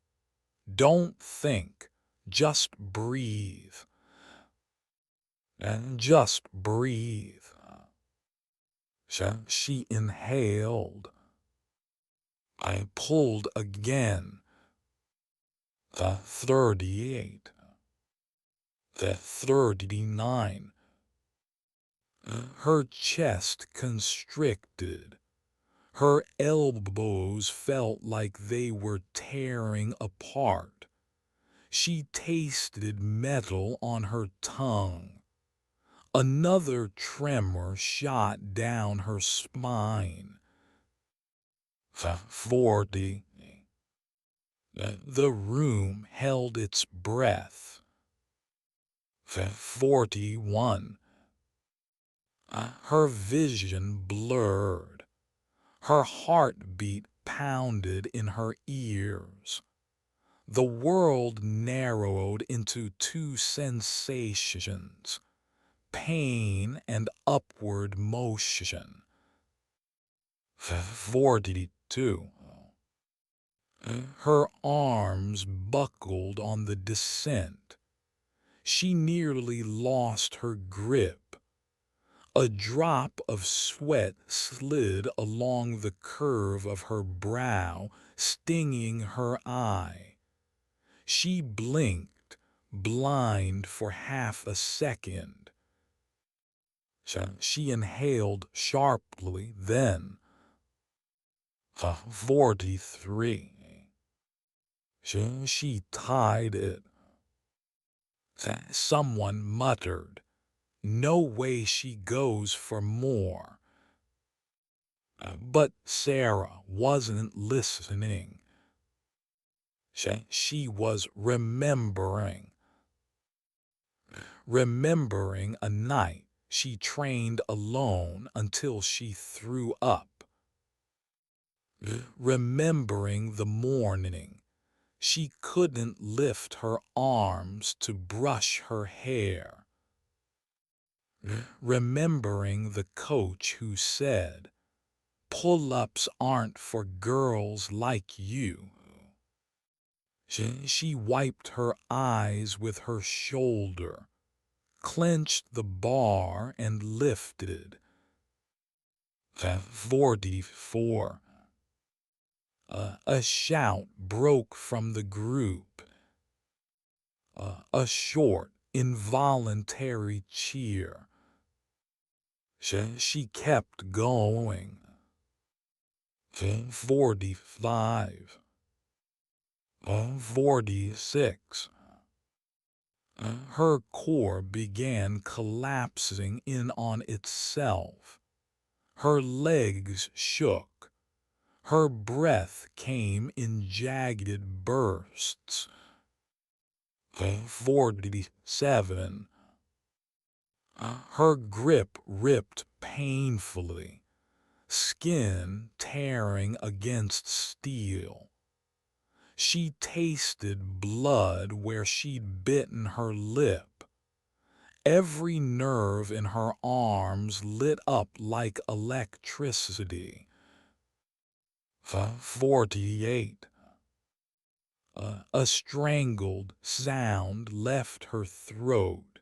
Speaker 1: Don't think, just breathe. And just breathe. She inhaled. I pulled again. The 38. The 39. Her chest constricted. Her elbows felt like they were tearing apart. She tasted metal on her tongue. Another tremor shot down her spine. 40. The room held its breath. 41. Her vision blurred. Her heartbeat pounded in her ears. The world narrowed into two sensations, pain and upward motion. 42. Her arms buckled on the descent. She nearly lost her grip. A drop of sweat slid along the curve of her brow, stinging her eye. She blinked, blind for half a second. She inhaled sharply then. 43. She tied it. Someone muttered, "No way she goes for more." But Sarah wasn't listening. She was remembering. Remembering a night she trained alone until she threw up. Remembering the morning she couldn't lift her arms to brush her hair. Remembering the coach who said, "Pull-ups aren't for girls like you." She wiped her eyes with her shoulder, clenched the bar and lifted. 44. A shout broke from the group. A short, involuntary cheer. She kept going. 45. 46. Her core began collapsing in on itself. Her legs shook. Her breath came in jagged bursts. 47. Her grip ripped painfully, skin tearing against steel. She tasted blood where she'd bitten her lip. Every nerve in her arms lit up like electricity. 48. A strangled sound left her throat.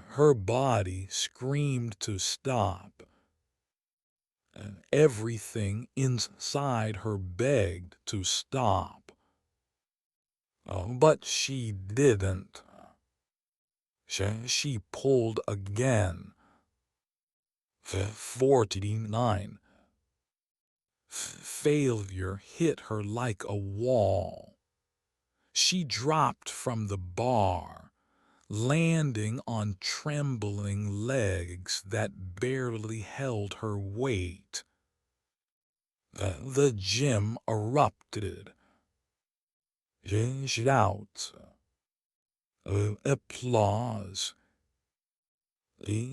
Speaker 1: Her body screamed to stop. Everything inside her begged to stop. But she didn't. She pulled again. 49. Failure hit her like a wall. She dropped from the bar, landing on trembling legs that barely held her weight. The gym erupted. Shouts, applause,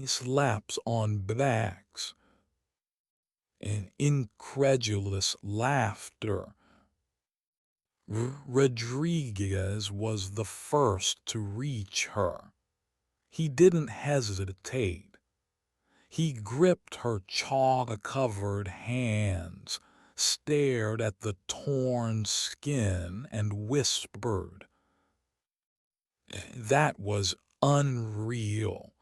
Speaker 1: slaps on backs, and incredulous laughter. Rodriguez was the first to reach her. He didn't hesitate. He gripped her chalk-covered hands, stared at the torn skin, and whispered. That was unreal.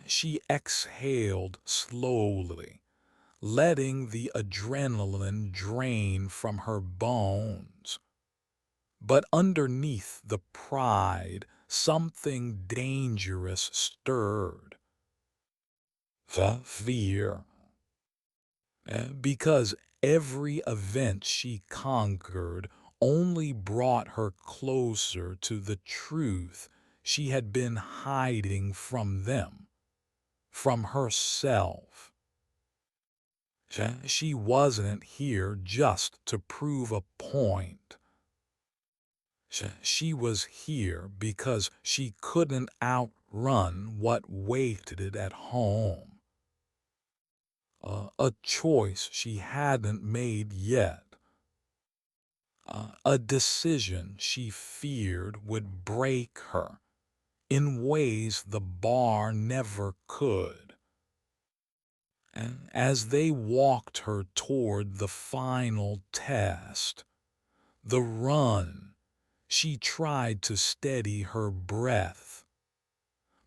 Speaker 1: She exhaled slowly, letting the adrenaline drain from her bones. But underneath the pride, something dangerous stirred. The fear. Because every event she conquered only brought her closer to the truth she had been hiding from them, from herself. She wasn't here just to prove a point. She was here because she couldn't outrun what waited at home. A choice she hadn't made yet. A decision she feared would break her in ways the bar never could. And as they walked her toward the final test, the run, she tried to steady her breath.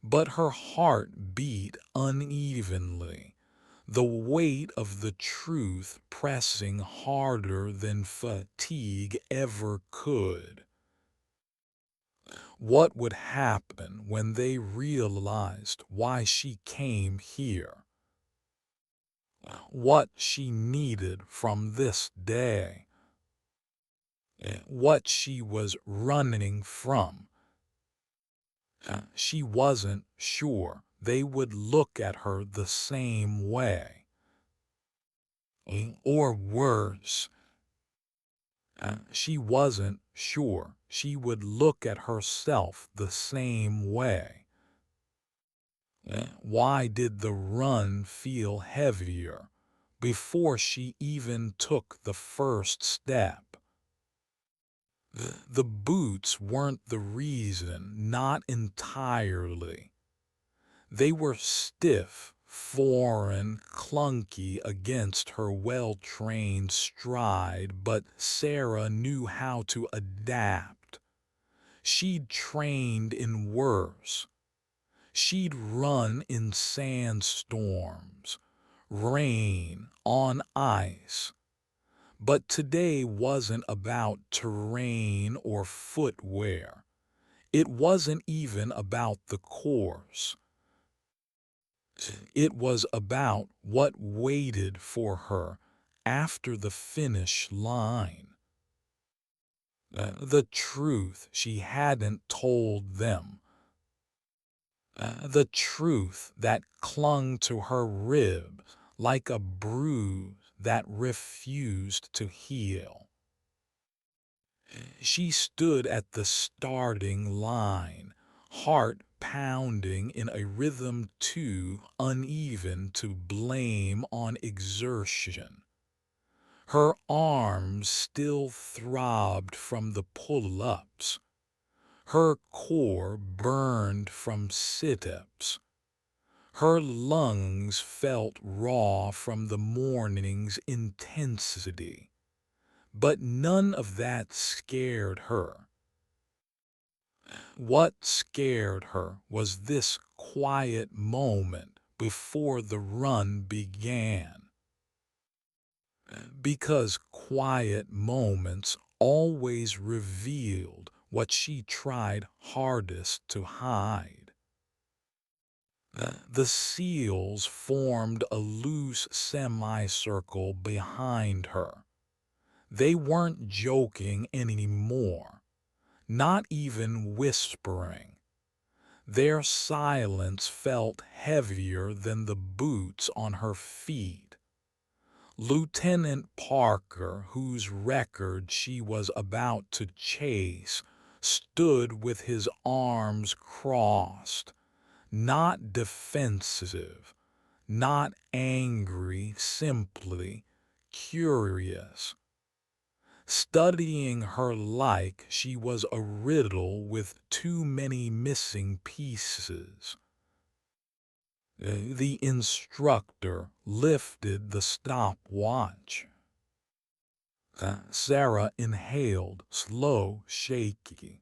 Speaker 1: But her heart beat unevenly, the weight of the truth pressing harder than fatigue ever could. What would happen when they realized why she came here? What she needed from this day? What she was running from? She wasn't sure they would look at her the same way. Or worse, she wasn't sure she would look at herself the same way. Why did the run feel heavier before she even took the first step? The boots weren't the reason, not entirely. They were stiff, foreign, clunky against her well-trained stride, but Sarah knew how to adapt. She'd trained in worse. She'd run in sandstorms, rain, on ice. But today wasn't about terrain or footwear. It wasn't even about the course. It was about what waited for her after the finish line. the truth she hadn't told them, the truth that clung to her rib like a bruise that refused to heal. She stood at the starting line, heart pounding in a rhythm too uneven to blame on exertion. Her arms still throbbed from the pull-ups. Her core burned from sit-ups. Her lungs felt raw from the morning's intensity. But none of that scared her. What scared her was this quiet moment before the run began. Because quiet moments always revealed what she tried hardest to hide. The seals formed a loose semicircle behind her. They weren't joking anymore, not even whispering. Their silence felt heavier than the boots on her feet. Lieutenant Parker, whose record she was about to chase, stood with his arms crossed, not defensive, not angry, simply curious, studying her like she was a riddle with too many missing pieces. The instructor lifted the stopwatch. Sarah inhaled, slow, shaky.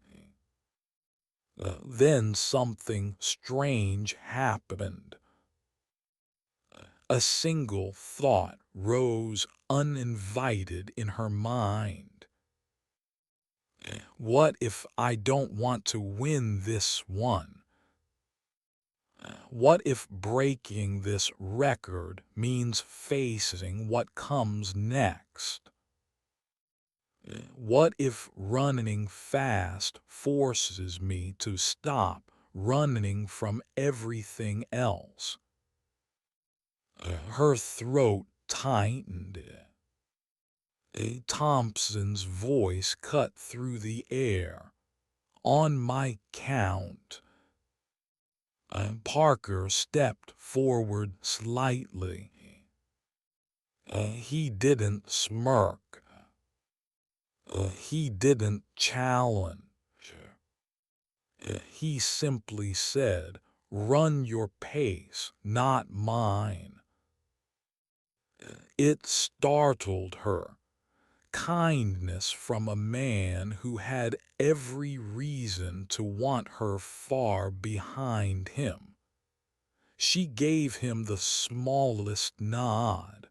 Speaker 1: Then something strange happened. A single thought rose uninvited in her mind. What if I don't want to win this one? What if breaking this record means facing what comes next? What if running fast forces me to stop running from everything else? Her throat tightened. Thompson's voice cut through the air. On my count. Parker stepped forward slightly. He didn't smirk. He didn't challenge. He simply said, "Run your pace, not mine." It startled her. Kindness from a man who had every reason to want her far behind him. She gave him the smallest nod.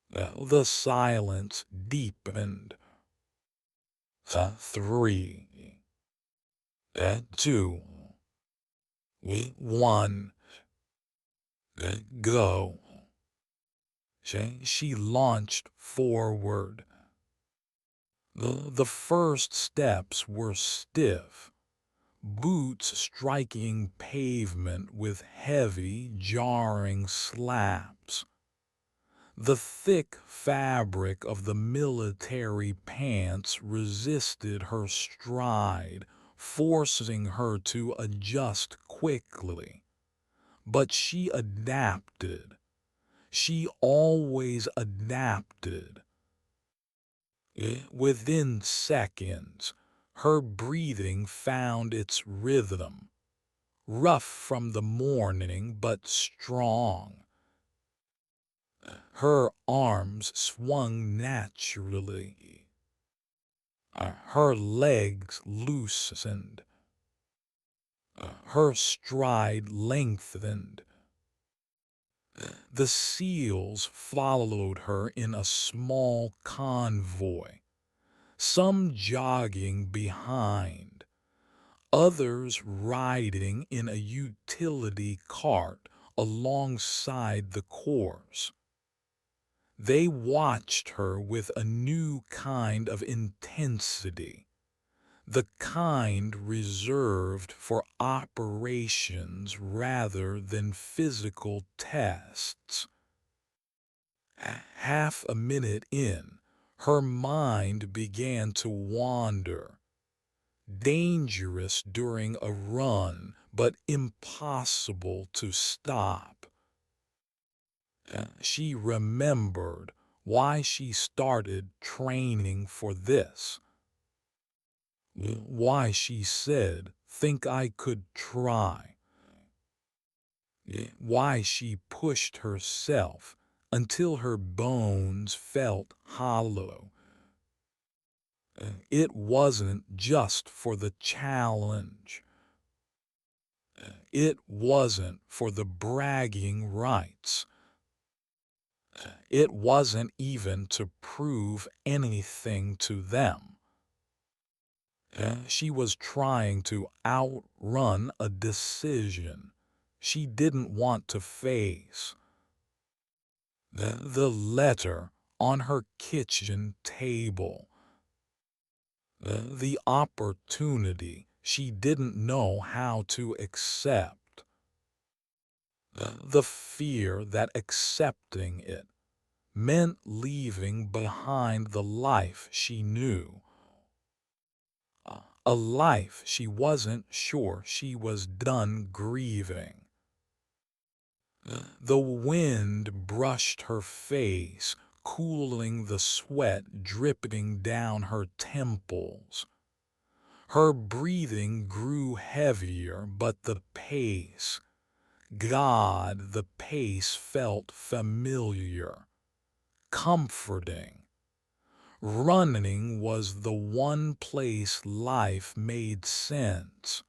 Speaker 1: The silence deepened. 3, 2, 1, go. She launched forward. The first steps were stiff, boots striking pavement with heavy, jarring slaps. The thick fabric of the military pants resisted her stride, forcing her to adjust quickly. But she adapted. She always adapted. Within seconds, her breathing found its rhythm, rough from the morning but strong. Her arms swung naturally. Her legs loosened. Her stride lengthened. The seals followed her in a small convoy, some jogging behind, others riding in a utility cart alongside the course. They watched her with a new kind of intensity, the kind reserved for operations rather than physical tests. Half a minute in, her mind began to wander. Dangerous during a run, but impossible to stop. She remembered why she started training for this. Why she said, "Think I could try." Why she pushed herself until her bones felt hollow. It wasn't just for the challenge. It wasn't for the bragging rights. It wasn't even to prove anything to them. She was trying to outrun a decision she didn't want to face. The letter on her kitchen table. The opportunity she didn't know how to accept. The fear that accepting it meant leaving behind the life she knew. A life she wasn't sure she was done grieving. The wind brushed her face, cooling the sweat dripping down her temples. Her breathing grew heavier, but the pace, God, the pace felt familiar, comforting. Running was the one place life made sense.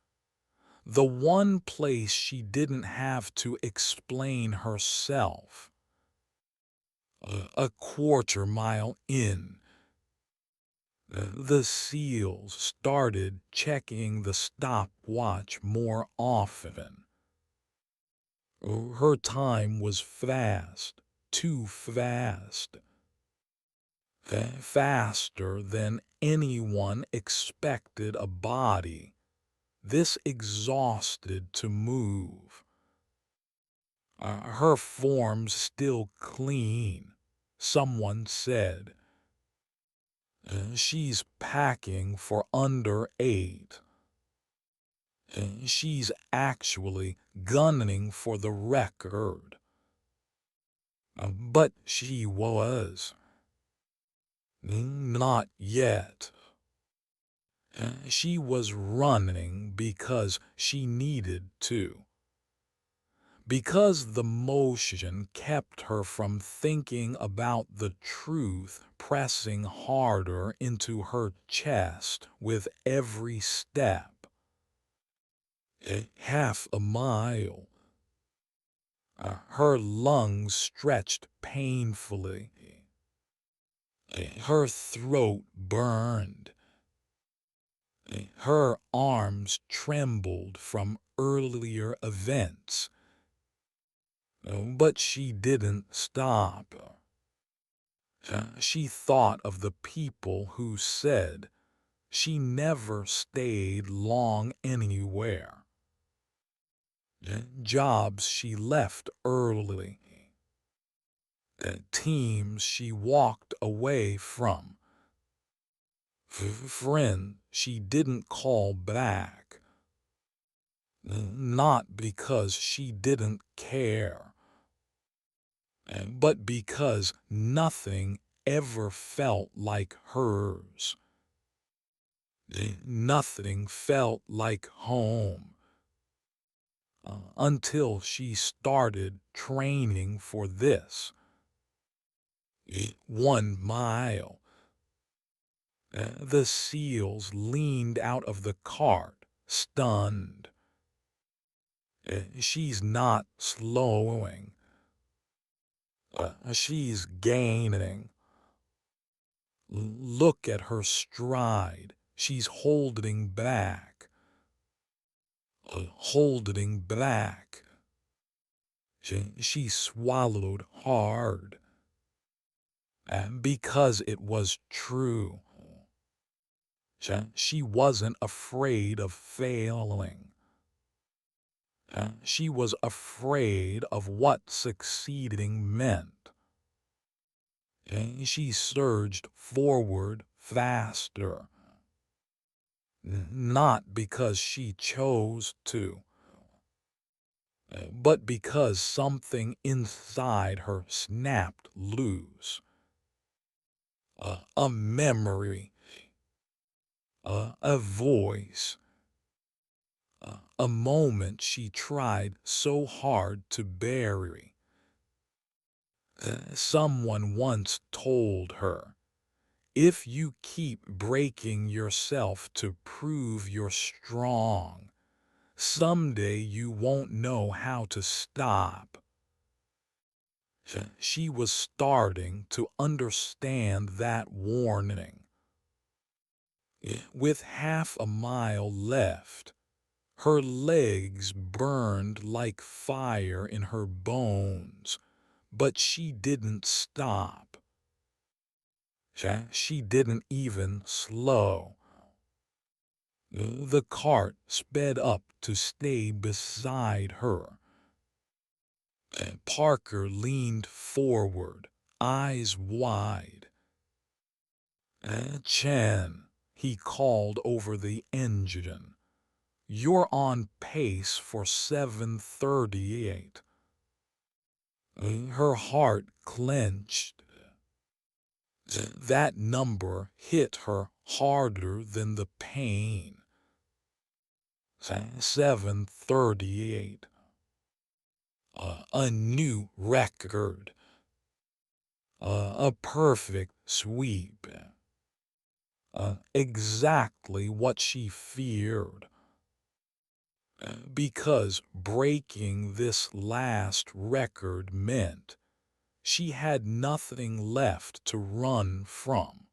Speaker 1: The one place she didn't have to explain herself. A quarter mile in, the SEALs started checking the stopwatch more often. Her time was fast, too fast. Faster than anyone expected a body this exhausted to move. Her form's still clean, someone said. She's packing for under 8. She's actually gunning for the record. But she was. Not yet. She was running because she needed to. Because the motion kept her from thinking about the truth pressing harder into her chest with every step. Half a mile. Her lungs stretched painfully. Her throat burned. Her arms trembled from earlier events. But she didn't stop. She thought of the people who said she never stayed long anywhere. Jobs she left early. Teams she walked away from. Friends she didn't call back. Not because she didn't care, but because nothing ever felt like hers. Nothing felt like home until she started training for this. 1 mile. The SEALs leaned out of the cart, stunned. She's not slowing. She's gaining. Look at her stride. She's holding back. Holding back. She swallowed hard. because it was true. She wasn't afraid of failing. She was afraid of what succeeding meant. She surged forward faster, not because she chose to, but because something inside her snapped loose. A memory, a voice, a moment she tried so hard to bury. Someone once told her, if you keep breaking yourself to prove you're strong, someday you won't know how to stop. She was starting to understand that warning. With half a mile left, her legs burned like fire in her bones, but she didn't stop. She didn't even slow. The cart sped up to stay beside her. Parker leaned forward, eyes wide. Chen, he called over the engine. You're on pace for 7:38. Her heart clenched. That number hit her harder than the pain. 7:38. A new record. A perfect sweep. Exactly what she feared. Because breaking this last record meant she had nothing left to run from.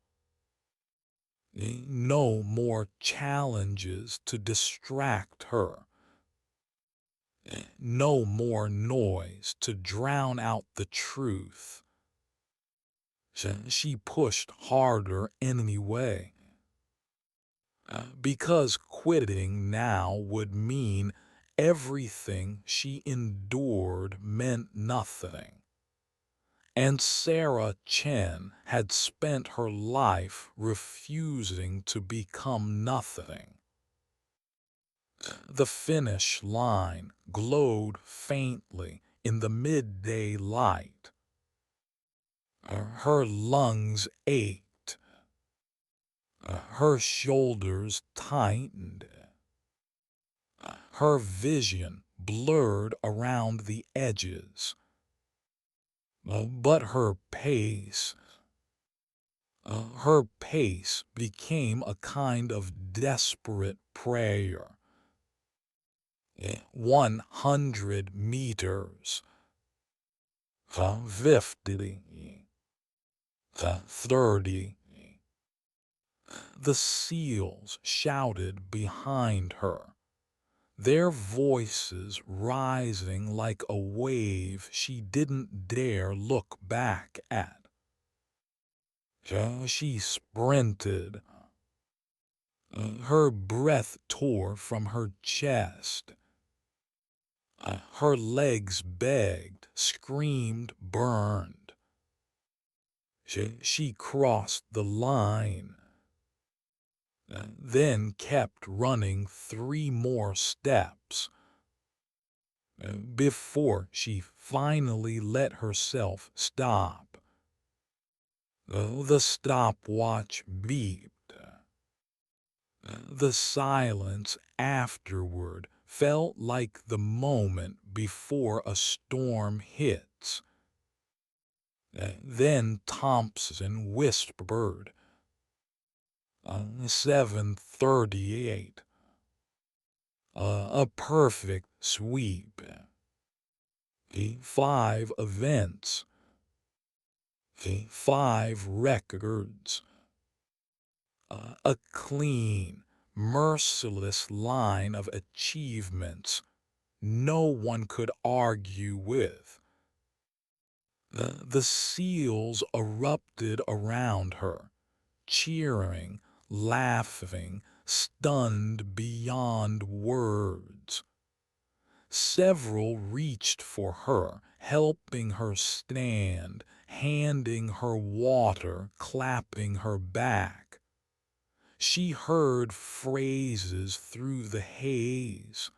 Speaker 1: No more challenges to distract her. No more noise to drown out the truth. She pushed harder anyway. Because quitting now would mean everything she endured meant nothing. And Sarah Chen had spent her life refusing to become nothing. The finish line glowed faintly in the midday light. Her lungs ached. Her shoulders tightened. Her vision blurred around the edges. But her pace became a kind of desperate prayer. 100 meters. 50. 30. The seals shouted behind her, their voices rising like a wave she didn't dare look back at. She sprinted. Her breath tore from her chest. Her legs begged, screamed, burned. She crossed the line, then kept running 3 more steps before she finally let herself stop. The stopwatch beeped. The silence afterward felt like the moment before a storm hits. Then Thompson whispered, 7:38. A perfect sweep. 5 events. 5 records. A clean, merciless line of achievements no one could argue with. The seals erupted around her, cheering, laughing, stunned beyond words. Several reached for her, helping her stand, handing her water, clapping her back. She heard phrases through the haze.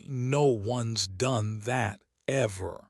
Speaker 1: "No one's done that ever,"